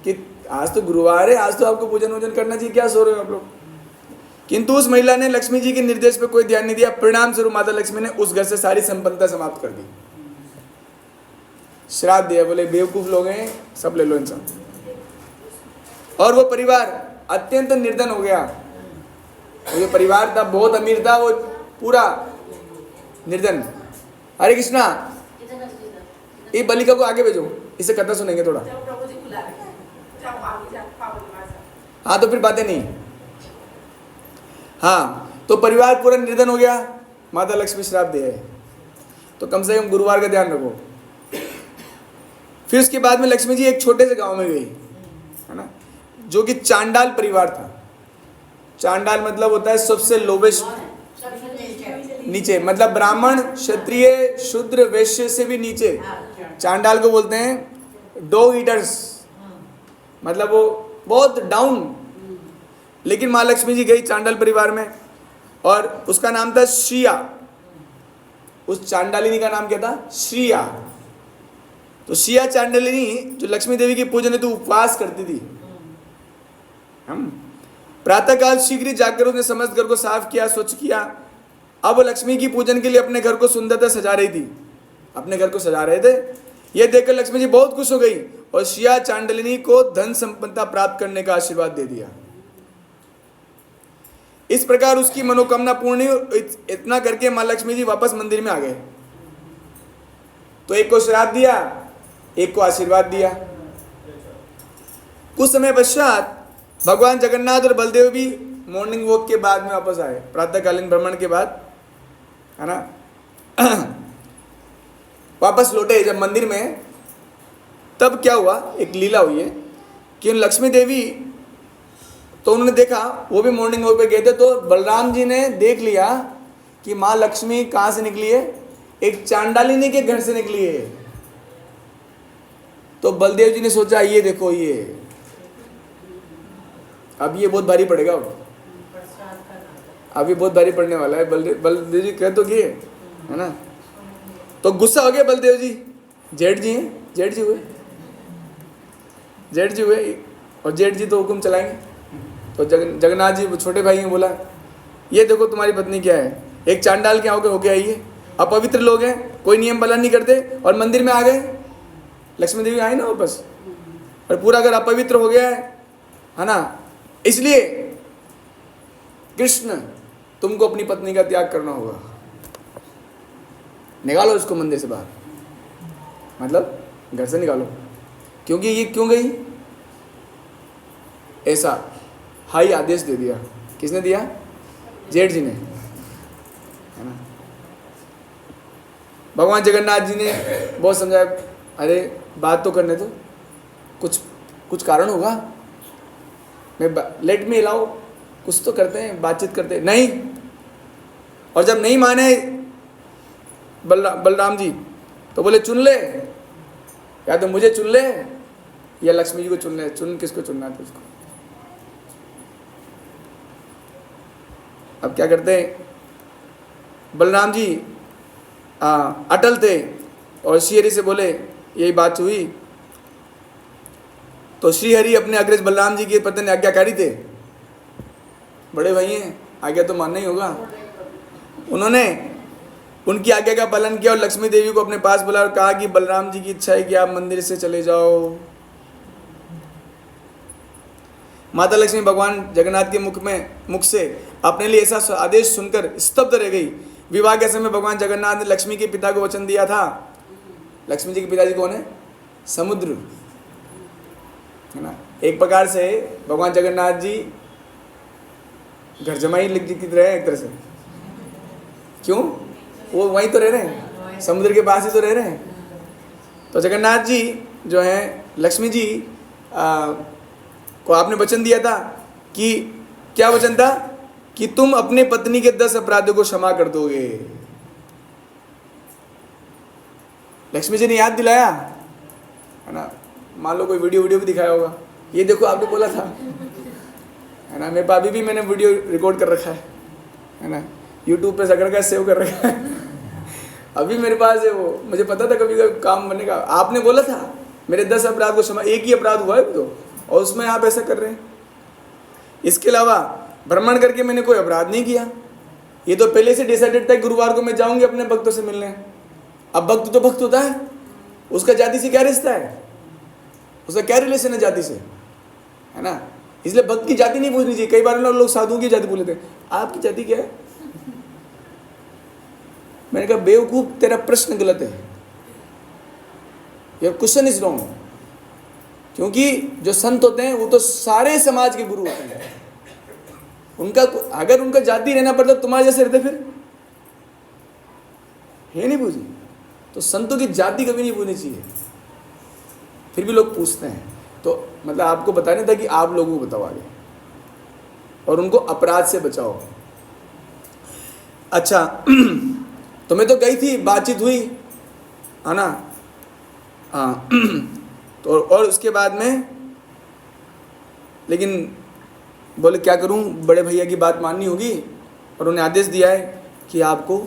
कि आज तो गुरुवार है, आज तो आपको पूजन वूजन करना चाहिए, क्या सो रहे हो आप लोग। किंतु उस महिला ने लक्ष्मी जी के निर्देश पर कोई ध्यान नहीं दिया। परिणाम स्वरूप माता लक्ष्मी ने उस घर से सारी संपन्नता समाप्त कर दी। श्राद्ध दिया, बोले बेवकूफ़ लोग हैं, सब ले लो इनसे। और वो परिवार अत्यंत निर्धन हो गया। वो जो परिवार था बहुत अमीर था, वो पूरा निर्धन। हरे कृष्णा, ये बलिका को आगे भेजो, इसे कथा सुनेंगे थोड़ा। हाँ तो फिर बातें नहीं। हाँ तो परिवार पूरा निर्धन हो गया, माता लक्ष्मी श्राप दे है, तो कम से कम गुरुवार का ध्यान रखो। फिर उसके बाद में लक्ष्मी जी एक छोटे से गांव में गई, है ना, जो कि चांडाल परिवार था। चांडाल मतलब होता है सबसे लोवेस्ट, नीचे, मतलब ब्राह्मण, क्षत्रिय, शूद्र, वैश्य से भी नीचे। चांडाल को बोलते हैं डॉग ईटर्स, मतलब वो बहुत डाउन। लेकिन माँ लक्ष्मी जी गई चांडाल परिवार में, और उसका नाम था श्रिया। उस चांडालिनी का नाम क्या था? श्रिया। तो श्रिया चांडालिनी जो लक्ष्मी देवी की पूजन हेतु उपवास करती थी। हम प्रातःकाल शीघ्र ही जाकर उसने समस्त घर को साफ किया, स्वच्छ किया। अब वो लक्ष्मी की पूजन के लिए अपने घर को सुंदरता सजा रही थी, अपने घर को सजा रहे थे। यह देखकर लक्ष्मी जी बहुत खुश हो गई और श्रिया चांडालिनी को धन संपन्नता प्राप्त करने का आशीर्वाद दे दिया। इस प्रकार उसकी मनोकामना पूर्ण हुई। इतना करके मां लक्ष्मी जी वापस मंदिर में आ गए। तो एक को श्राद्ध दिया, एक को आशीर्वाद दिया। कुछ समय पश्चात भगवान जगन्नाथ और बलदेव भी मॉर्निंग वॉक के बाद में वापस आए, प्रातःकालीन भ्रमण के बाद, है ना। वापस लौटे जब मंदिर में, तब क्या हुआ, एक लीला हुई है कि लक्ष्मी देवी, तो उन्होंने देखा, वो भी मॉर्निंग वॉक पे गए थे, तो बलराम जी ने देख लिया कि माँ लक्ष्मी कहाँ से निकली है, एक चांडालिनी के घर से निकली है। तो बलदेव जी ने सोचा ये देखो, ये अब ये बहुत भारी पड़ेगा, अभी बहुत भारी पड़ने वाला है। बलदेव जी कह तो किए, है ना। तो गुस्सा हो गया बलदेव जी, जेठ जी हैं, जेठ जी हुए, जेठ जी हुए, और जेठ जी तो हुक्म चलाएंगे। तो जगन्नाथ जी छोटे भाई ने बोला, ये देखो तुम्हारी पत्नी क्या है, एक चांडाल के होके आई है, अपवित्र लोग हैं, कोई नियम पालन नहीं करते, और मंदिर में आ गए। लक्ष्मी देवी आई ना वापस, और पूरा घर अपवित्र हो गया है ना। इसलिए कृष्ण, तुमको अपनी पत्नी का त्याग करना होगा, निकालो इसको मंदिर से बाहर, मतलब घर से निकालो। क्योंकि ये क्यों गई, ऐसा हाई आदेश दे दिया। किसने दिया? जेठ जी ने, है ना। भगवान जगन्नाथ जी ने बहुत समझाया, अरे बात तो करने दो, कुछ कारण होगा, मैं लेट मी अलाउ, कुछ तो करते हैं, बातचीत करते हैं। नहीं, और जब नहीं माने बलराम जी, तो बोले चुन ले, या तो मुझे चुन ले या लक्ष्मी जी को चुन ले, चुन किसको चुनना है तुझको। अब क्या करते हैं, बलराम जी अटल थे, और श्रीहरि से बोले यही बात हुई। तो श्रीहरि अपने अग्रज बलराम जी के पत्नी आज्ञाकारी थे, बड़े भाई हैं, आज्ञा तो मानना ही होगा। उन्होंने उनकी आज्ञा का पालन किया और लक्ष्मी देवी को अपने पास बुलाया और कहा कि बलराम जी की इच्छा है कि आप मंदिर से चले जाओ। माता लक्ष्मी भगवान जगन्नाथ के मुख से अपने लिए ऐसा आदेश सुनकर स्तब्ध रह गई। विवाह के समय भगवान जगन्नाथ ने लक्ष्मी के पिता को वचन दिया था। लक्ष्मी जी के पिताजी कौन है? समुद्र, है ना। एक प्रकार से भगवान जगन्नाथ जी घर जमाई लिख रहे हैं एक तरह से। क्यों? वो वहीं तो रह रहे हैं, समुद्र के पास ही तो रह रहे हैं। तो जगन्नाथ जी जो हैं, लक्ष्मी जी को आपने वचन दिया था कि, क्या वचन था? कि तुम अपने पत्नी के 10 अपराधों को क्षमा कर दोगे। लक्ष्मी जी ने याद दिलाया, है ना। मान लो कोई वीडियो भी दिखाया होगा, ये देखो आपने बोला था, है ना। मेरे पास अभी भी मैंने वीडियो रिकॉर्ड कर रखा है ना, यूट्यूब पे सकड़ का सेव कर रखा है। अभी मेरे पास है वो, मुझे पता था कभी काम बनेगा। आपने बोला था मेरे 10 अपराध को क्षमा, एक ही अपराध हुआ है तो, और उसमें आप ऐसा कर रहे हैं। इसके अलावा भ्रमण करके मैंने कोई अपराध नहीं किया। ये तो पहले से डिसाइडेड था, गुरुवार को मैं जाऊंगी अपने भक्तों से मिलने। अब भक्त तो भक्त होता है, उसका जाति से क्या रिश्ता है, उसका क्या रिलेशन है जाति से, है ना। इसलिए भक्त की जाति नहीं पूछनी चाहिए। कई बार लोग साधुओं की जाति पूछ लेते हैं, आपकी जाति क्या है। मैंने कहा बेवकूफ, तेरा प्रश्न गलत है, योर क्वेश्चन इज रॉन्ग। क्योंकि जो संत होते हैं वो तो सारे समाज के गुरु होते हैं। उनका अगर उनका जाति रहना पड़ता तुम्हारे जैसे रहते फिर ये नहीं पूछी। तो संतों की जाति कभी नहीं पूछनी चाहिए, फिर भी लोग पूछते हैं। तो मतलब आपको बताने था कि आप लोगों को बताओ आगे और उनको अपराध से बचाओ। अच्छा तो मैं तो गई थी, बातचीत हुई, है ना। हाँ तो और उसके बाद में लेकिन बोले क्या करूं, बड़े भैया की बात माननी होगी और उन्हें आदेश दिया है कि आपको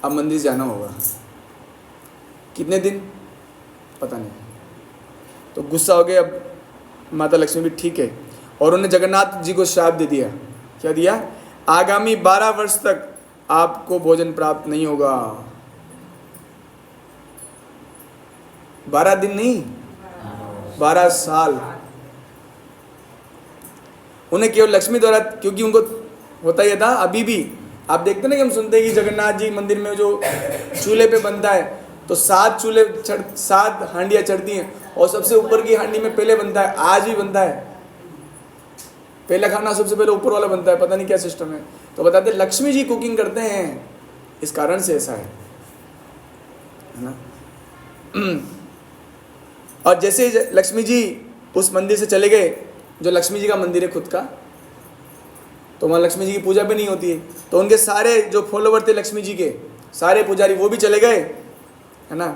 अब मंदिर जाना होगा। कितने दिन पता नहीं। तो गुस्सा हो गया। अब माता लक्ष्मी भी ठीक है, और उन्होंने जगन्नाथ जी को श्राप दे दिया। क्या दिया, आगामी 12 वर्ष तक आपको भोजन प्राप्त नहीं होगा। 12 दिन नहीं, 12 साल। उन्हें केवल लक्ष्मी द्वारा, क्योंकि उनको होता ही था। अभी भी आप देखते ना कि हम सुनते हैं कि जगन्नाथ जी मंदिर में जो चूल्हे पे बनता है तो 7 हांडियाँ चढ़ती हैं और सबसे ऊपर की हांडी में पहले बनता है। आज भी बनता है, पहला खाना सबसे पहले ऊपर वाला बनता है। पता नहीं क्या सिस्टम है। तो बताते हैं लक्ष्मी जी कुकिंग करते हैं, इस कारण से ऐसा है ना। और जैसे लक्ष्मी जी उस मंदिर से चले गए, जो लक्ष्मी जी का मंदिर है खुद का, तो वहाँ लक्ष्मी जी की पूजा भी नहीं होती है। तो उनके सारे जो फॉलोवर थे लक्ष्मी जी के, सारे पुजारी वो भी चले गए, है ना।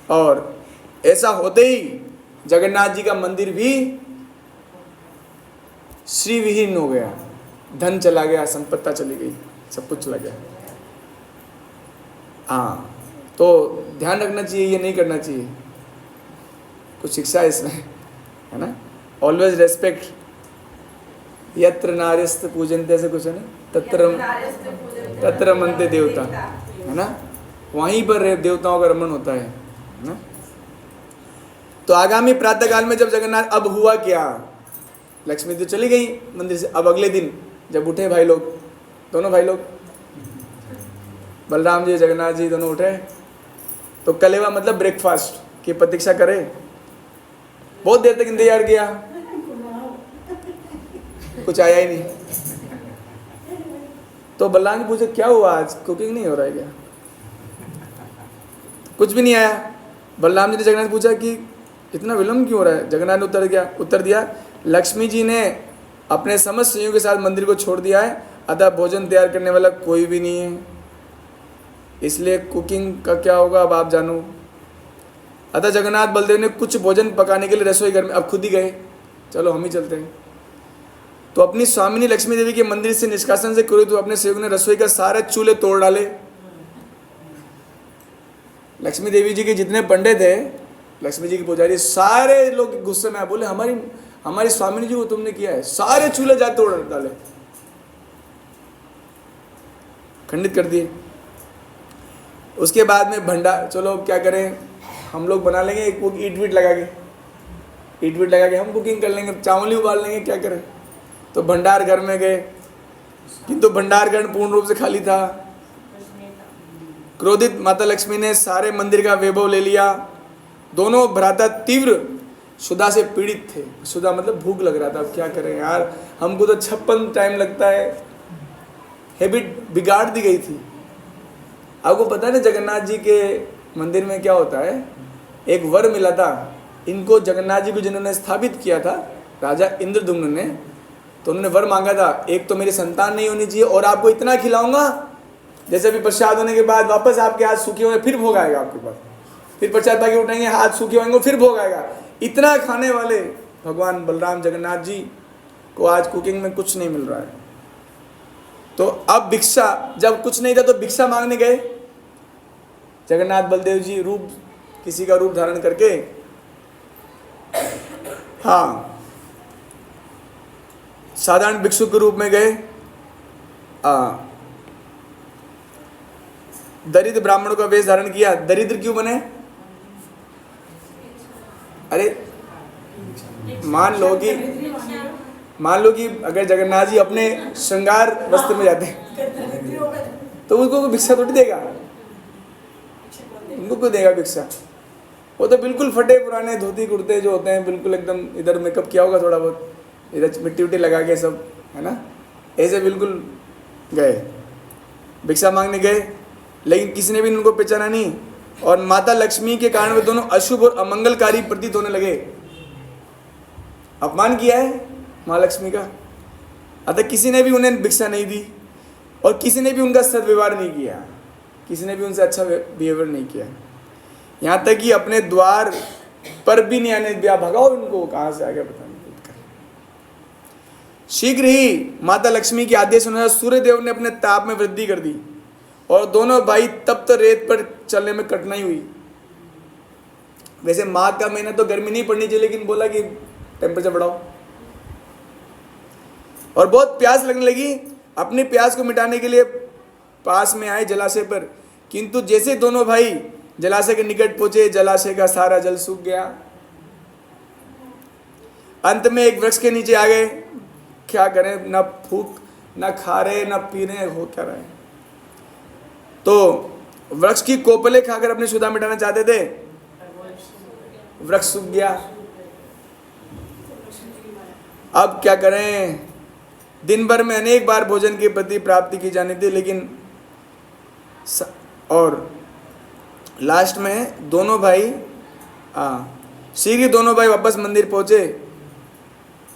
और ऐसा होते ही जगन्नाथ जी का मंदिर भी श्री विहीन हो गया। धन चला गया, संपत्ता चली गई, सब कुछ चला गया। हाँ तो ध्यान रखना चाहिए, ये नहीं करना चाहिए। कुछ शिक्षा है इसमें, है ना। ऑलवेज रेस्पेक्ट, यत्र नार्यस्त पूजनते, ऐसे कुछ है ना, तत्र मनते देवता, है ना। वहीं पर देवताओं का रमन होता है ना। तो आगामी प्रातःकाल में जब जगन्नाथ, अब हुआ क्या, लक्ष्मी तो चली गई मंदिर से। अब अगले दिन जब उठे भाई लोग, दोनों भाई लोग, बलराम जी जगन्नाथ जी दोनों उठे, तो कलेवा मतलब ब्रेकफास्ट की प्रतीक्षा करे। बहुत देर तक इंतजार किया, कुछ आया ही नहीं। तो बलराम जी पूछे क्या हुआ, आज कुकिंग नहीं हो रहा है क्या। कुछ भी नहीं आया। बलराम जी ने जगन्नाथ पूछा कि इतना विलम्ब क्यों हो रहा है। जगन्नाथ ने उत्तर दिया, लक्ष्मी जी ने अपने समस्त संयोग के साथ मंदिर को छोड़ दिया है, अतः भोजन तैयार करने वाला कोई भी नहीं है, इसलिए कुकिंग का क्या होगा अब आप जानो। अतः जगन्नाथ बलदेव ने कुछ भोजन पकाने के लिए रसोई घर में अब खुद ही गए, चलो हम ही चलते हैं। तो अपनी स्वामिनी लक्ष्मी देवी के मंदिर से निष्कासन से क्रोधित हुए अपने सेवक ने रसोई का सारे चूल्हे तोड़ डाले। लक्ष्मी देवी जी के जितने पंडे थे, लक्ष्मी जी के पुजारी, सारे लोग गुस्से में बोले हमारी स्वामिनी जी को तुमने किया है, सारे चूल्हे जा तोड़ डाले, खंडित कर दिए। उसके बाद में भंडार, चलो क्या करें, हम लोग बना लेंगे एक ईट वीट लगा के हम कुकिंग कर लेंगे, चावल ही उबाल लेंगे, क्या करें। तो भंडार घर में गए, किंतु भंडार घर पूर्ण रूप से खाली था। क्रोधित माता लक्ष्मी ने सारे मंदिर का वैभव ले लिया। दोनों भ्राता तीव्र क्षुधा से पीड़ित थे। क्षुधा मतलब भूख लग रहा था, अब क्या करें यार, हमको तो 56 टाइम लगता है, हैबिट बिगाड़ दी गई थी। आपको पता है ना जगन्नाथ जी के मंदिर में क्या होता है, एक वर मिला था इनको, जगन्नाथ जी को जिन्होंने स्थापित किया था राजा इंद्रदुम्न ने, तो उन्होंने वर मांगा था, एक तो मेरी संतान नहीं होनी चाहिए और आपको इतना खिलाऊंगा जैसे अभी प्रसाद होने के बाद वापस आपके हाथ सूखे होंगे फिर भोग आएगा आपके पास, फिर प्रसाद पाके उठाएंगे हाथ सूखे होंगे फिर भोग आएगा। इतना खाने वाले भगवान बलराम जगन्नाथ जी को आज कुकिंग में कुछ नहीं मिल रहा है। तो अब भिक्षा, जब कुछ नहीं था तो भिक्षा मांगने गए जगन्नाथ बलदेव जी, रूप किसी का रूप धारण करके, हाँ साधारण भिक्षु के रूप में गए। दरिद्र ब्राह्मणों का वेश धारण किया, दरिद्र क्यों बने? अरे मान लो कि अगर जगन्नाथ जी अपने श्रृंगार वस्त्र में जाते तो उसको कोई भिक्षा थोड़ी देगा, उनको कोई देगा भिक्षा? वो तो बिल्कुल फटे पुराने धोती कुर्ते जो होते हैं, बिल्कुल एकदम, इधर मेकअप किया होगा थोड़ा बहुत, इधर मिट्टी उट्टी लगा के सब, है ना, ऐसे बिल्कुल गए, भिक्षा मांगने गए, लेकिन किसी ने भी उनको पहचाना नहीं। और माता लक्ष्मी के कारण वे दोनों अशुभ और अमंगलकारी प्रतीत होने लगे। अपमान किया है माँ लक्ष्मी का, अतः किसी ने भी उन्हें भिक्षा नहीं दी और किसी ने भी उनका सद्व्यवहार नहीं किया, किसी ने भी उनसे अच्छा बिहेवियर नहीं किया। यहाँ तक कि अपने द्वार पर भी नहीं आने दिया, भगाओ इनको, कहाँ से आ गया पता नहीं। शीघ्र ही माता लक्ष्मी के आदेश अनुसार सूर्यदेव ने अपने ताप में वृद्धि कर दी और दोनों भाई तप्त रेत पर चलने में कठिनाई हुई। वैसे माघ का महीना तो गर्मी नहीं पड़नी चाहिए, लेकिन बोला कि टेम्परेचर बढ़ाओ। और बहुत प्यास लगने लगी, अपनी प्यास को मिटाने के लिए पास में आए जलाशय पर, किंतु जैसे दोनों भाई जलाशय के निकट पहुंचे, जलाशय का सारा जल सूख गया। अंत में एक वृक्ष के नीचे आ गए। क्या करें, ना भूख, ना खा रहे, ना पी रहे, हो क्या रहे। तो वृक्ष की कोपले खाकर अपनी क्षुधा मिटाना चाहते थे, वृक्ष सूख गया। अब क्या करें, दिन भर में अनेक बार भोजन की प्रति प्राप्ति की जानी थी, लेकिन और लास्ट में दोनों भाई शीघ्र दोनों भाई वापस मंदिर पहुंचे,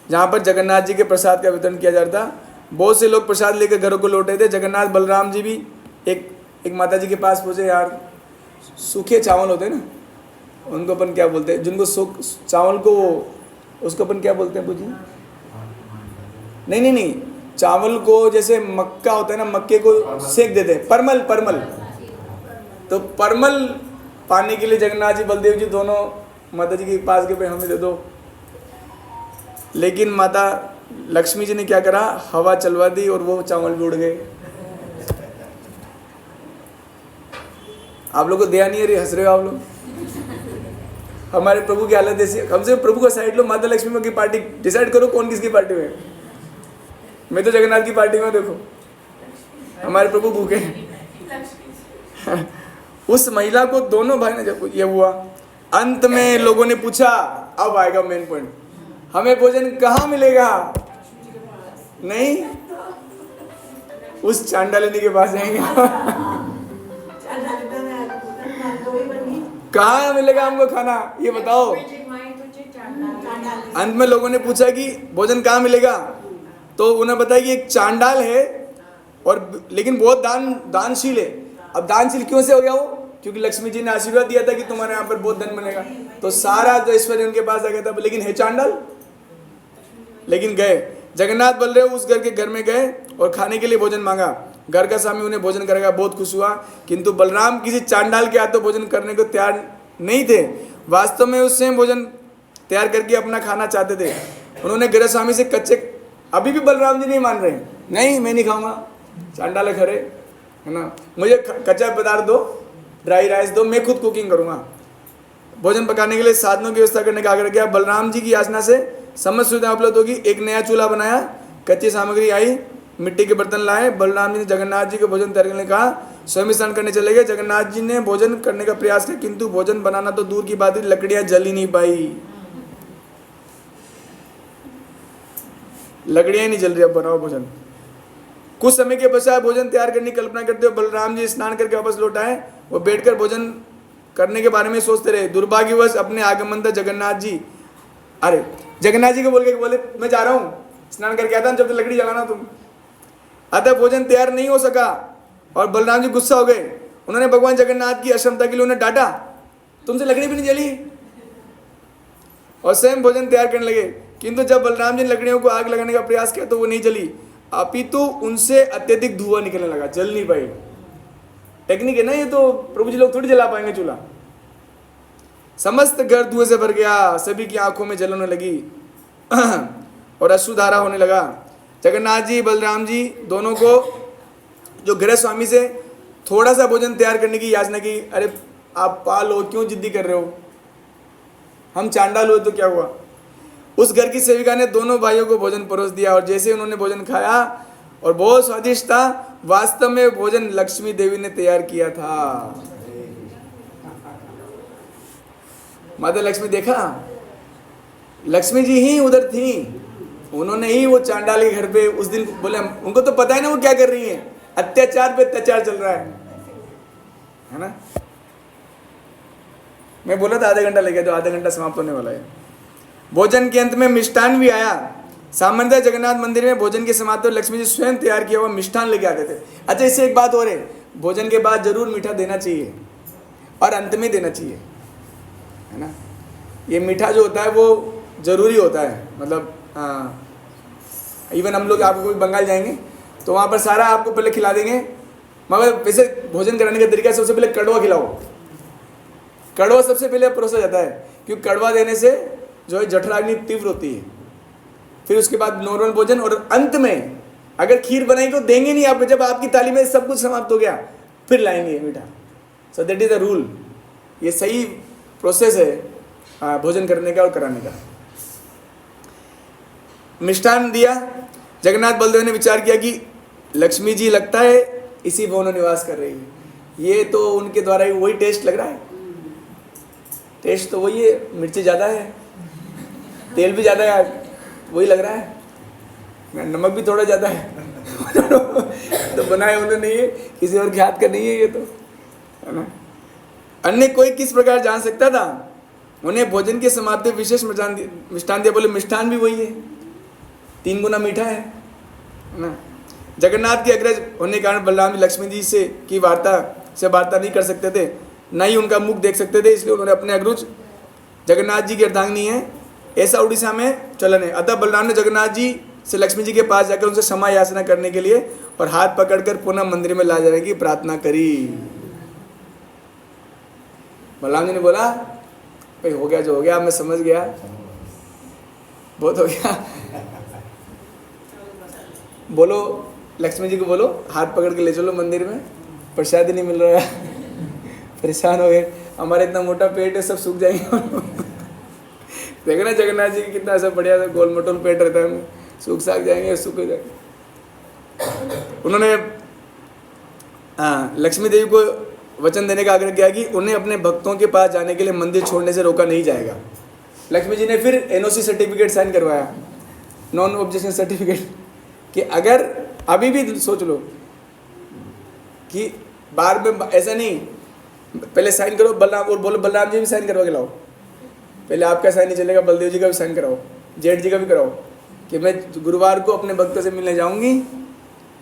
जहाँ पर जगन्नाथ जी के प्रसाद का वितरण किया जा रहा था। बहुत से लोग प्रसाद लेकर घरों को लौटे थे। जगन्नाथ बलराम जी भी एक माता जी के पास पहुंचे। यार, सूखे चावल होते हैं ना, उनको अपन क्या बोलते हैं, जिनको चावल को उसको अपन क्या बोलते हैं पूछिए? नहीं, चावल को जैसे मक्का होता है ना, मक्के को सेक देते हैं, परमल। तो परमल पाने के लिए जगन्नाथ जी बलदेव जी दोनों माता जी के पास गए, हमें दे दो। लेकिन माता लक्ष्मी जी ने क्या करा, हवा चलवा दी और वो चावल भी उड़ गए। आप लोग को दया नहीं है, रे हंस रहे हो आप लोग। हमारे प्रभु की हालत ऐसी, कम से कम प्रभु का साइड लो, माता लक्ष्मी की पार्टी डिसाइड करो कौन किसकी पार्टी में। मैं तो जगन्नाथ की पार्टी में, देखो हमारे प्रभु भूखे हैं। उस महिला को दोनों भाई ने, जब ये हुआ, अंत में लोगों ने पूछा, अब आएगा मेन पॉइंट, हमें भोजन कहाँ मिलेगा? नहीं, उस चांडालिनी के पास जाएंगे। कहाँ मिलेगा हमको खाना, ये बताओ। अंत में लोगों ने पूछा कि भोजन कहाँ मिलेगा, तो उन्हें बताया कि एक चांडाल है, और लेकिन बहुत दानशील है। अब दानशील क्यों से हो गया वो? क्योंकि लक्ष्मी जी ने आशीर्वाद दिया था कि तुम्हारे यहाँ पर बहुत धन बनेगा, तो सारा जो ऐश्वर्य उनके पास आ गया था। लेकिन है चांडाल। लेकिन गए जगन्नाथ बलदेव उस घर में गए और खाने के लिए भोजन मांगा। घर का स्वामी उन्हें भोजन करेगा, बहुत खुश हुआ। किंतु बलराम किसी चांडाल के हाथों भोजन करने को तैयार नहीं थे। वास्तव में उससे भोजन तैयार करके अपना खाना चाहते थे। उन्होंने घर स्वामी से कच्चे, अभी भी बलराम जी नहीं मान रहे, नहीं मैं नहीं खाऊंगा, चांडाल खरे है ना, मुझे कच्चा पदार्थ दो, ड्राई राइस दो, मैं खुद कुकिंग करूंगा। भोजन पकाने के लिए साधनों की व्यवस्था करने का आग्रह किया। बलराम जी की याचना से समस्त सुविधा उपलब्ध होगी। एक नया चूल्हा बनाया, कच्ची सामग्री आई, मिट्टी के बर्तन लाए। बलराम जी ने जगन्नाथ जी को भोजन तैयार करने कहा। स्वयं स्नान करने चले गए। जगन्नाथ जी ने भोजन करने का प्रयास किया, किंतु भोजन बनाना तो दूर की बात है, लकड़ियां जल ही नहीं पाई। लकड़ियां नहीं जल रही, अब बनाओ भोजन। कुछ समय के पश्चात भोजन तैयार करने की कल्पना करते हुए बलराम जी स्नान करके वापस लौट आए। वो बैठकर भोजन करने के बारे में सोचते रहे। दुर्भाग्यवश अपने आगमन तक जगन्नाथ जी को बोले मैं जा रहा हूँ, स्नान करके आता हूँ, जब तक लकड़ी जलाना तुम। अतः भोजन तैयार नहीं हो सका और बलराम जी गुस्सा हो गए। उन्होंने भगवान जगन्नाथ की अक्षमता के लिए उन्हें डांटा, तुमसे लकड़ी भी नहीं जली, और स्वयं भोजन तैयार करने लगे। किंतु जब बलराम जी ने लकड़ियों को आग लगाने का प्रयास किया तो वो नहीं जली, अपितु उनसे अत्यधिक धुआं निकलने लगा, जल नहीं पाई। टेक्निक है ना ये, तो प्रभु जी लोग थोड़ी जला पाएंगे चूल्हा। समस्त घर धुएं से भर गया, सभी की आंखों में जलन होने लगी और अश्रुधारा होने लगा। जगन्नाथ जी बलराम जी दोनों को जो गृह स्वामी से थोड़ा सा भोजन तैयार करने की याचना की, अरे आप पाल हो, क्यों जिद्दी कर रहे हो, हम चांडाल हुए तो क्या हुआ। उस घर की सेविका ने दोनों भाइयों को भोजन परोस दिया और जैसे उन्होंने भोजन खाया और बहुत स्वादिष्ट था, वास्तव में भोजन लक्ष्मी देवी ने तैयार किया था। माता लक्ष्मी, देखा लक्ष्मी जी ही उधर थी, उन्होंने ही वो चांडाल के घर पे उस दिन बोले, उनको तो पता है ना वो क्या कर रही है, अत्याचार पे अत्याचार चल रहा है ना। मैं बोला था आधा घंटा लगेगा, तो आधा घंटा समाप्त होने वाला है। भोजन के अंत में मिष्ठान भी आया। सामान्यतः जगन्नाथ मंदिर में भोजन के समाप्त लक्ष्मी जी स्वयं तैयार किया हुआ मिष्ठान लेके आते थे। अच्छा, इससे एक बात और है, भोजन के बाद जरूर मीठा देना चाहिए और अंत में देना चाहिए, है ना। ये मीठा जो होता है वो जरूरी होता है, मतलब इवन हम लोग आपको कोई बंगाल जाएंगे तो वहाँ पर सारा आपको पहले खिला देंगे, मगर वैसे भोजन कराने का तरीका सबसे पहले कड़वा खिलाओ। कड़वा सबसे पहले परोसा जाता है, क्योंकि कड़वा देने से जो है जठराग्नि तीव्र होती है। फिर उसके बाद नॉर्मल भोजन, और अंत में अगर खीर बनाई तो देंगे नहीं आपको, जब आपकी थाली में सब कुछ समाप्त हो गया फिर लाएंगे मीठा। So that is the rule, ये सही प्रोसेस है भोजन करने का और कराने का। मिष्ठान दिया। जगन्नाथ बलदेव ने विचार किया कि लक्ष्मी जी लगता है इसी भवन में निवास कर रही है, ये तो उनके द्वारा ही वही टेस्ट लग रहा है, टेस्ट तो वही है, मिर्ची ज़्यादा है, तेल भी ज़्यादा है, वही लग रहा है, नमक भी थोड़ा ज़्यादा है तो बनाए उन्होंने, ये किसी और के हाथ का नहीं है ये तो, है ना। अन्य कोई किस प्रकार जान सकता था। उन्हें भोजन के समाप्ति विशेष मिष्ठान दिया, बोले मिष्ठान भी वही है, 3 गुना मीठा है ना। जगन्नाथ के अग्रज होने के कारण बलराम जी लक्ष्मी जी से की वार्ता नहीं कर सकते थे, न ही उनका मुख देख सकते थे, इसलिए उन्होंने अपने अग्रज जगन्नाथ जी की अर्धांगिनी है, ऐसा उड़ीसा में चलन है। अतः बलराम ने जगन्नाथ जी से लक्ष्मी जी के पास जाकर उनसे क्षमा याचना करने के लिए और हाथ पकड़कर पुनः मंदिर में ला जाने की प्रार्थना करी। बलराम जी ने बोला, भाई हो गया जो हो गया, मैं समझ गया, बहुत हो गया, बोलो लक्ष्मी जी को बोलो हाथ पकड़ के ले चलो मंदिर में, प्रसाद नहीं मिल रहा है, परेशान हो गए, हमारा इतना मोटा पेट है, सब सूख जाएंगे देखो ना जगन्नाथ जी की कितना ऐसा बढ़िया सा गोल मटोल पेट रहता है, सूख साख जाएंगे, सूख हो जाएंगे। उन्होंने लक्ष्मी देवी को वचन देने का आग्रह किया कि उन्हें अपने भक्तों के पास जाने के लिए मंदिर छोड़ने से रोका नहीं जाएगा। लक्ष्मी जी ने फिर एनओसी सर्टिफिकेट साइन करवाया, नॉन ऑब्जेक्शन सर्टिफिकेट, कि अगर अभी भी सोच लो कि बार में ऐसा नहीं, पहले साइन करो बलराम, और बोलो बलराम जी भी साइन करवा के लाओ, पहले आपका साइन नहीं चलेगा, बलदेव जी का भी साइन कराओ, जेठ जी का भी कराओ, कि मैं गुरुवार को अपने भक्तों से मिलने जाऊंगी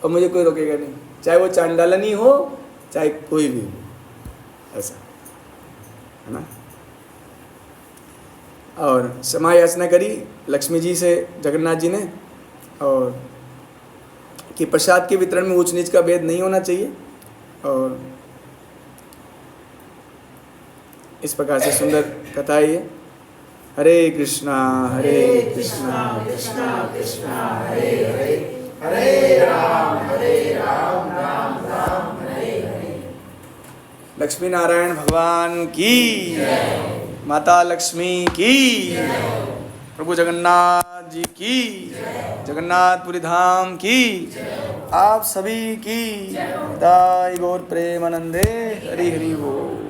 और मुझे कोई रोकेगा नहीं, चाहे वो चांडालनी हो चाहे कोई भी, ऐसा है ना। और क्षमा याचना करी लक्ष्मी जी से जगन्नाथ जी ने, और कि प्रसाद के वितरण में ऊंच नीच का भेद नहीं होना चाहिए, और इस प्रकार से सुंदर कथा है ये। हरे कृष्णा कृष्णा कृष्णा हरे हरे, हरे राम राम राम हरे हरे। लक्ष्मी नारायण भगवान की, माता लक्ष्मी की, प्रभु जगन्नाथ जी की, जगन्नाथपुरी धाम की, आप सभी की। दाई गौर प्रेमानंदे। हरि हरि बोल।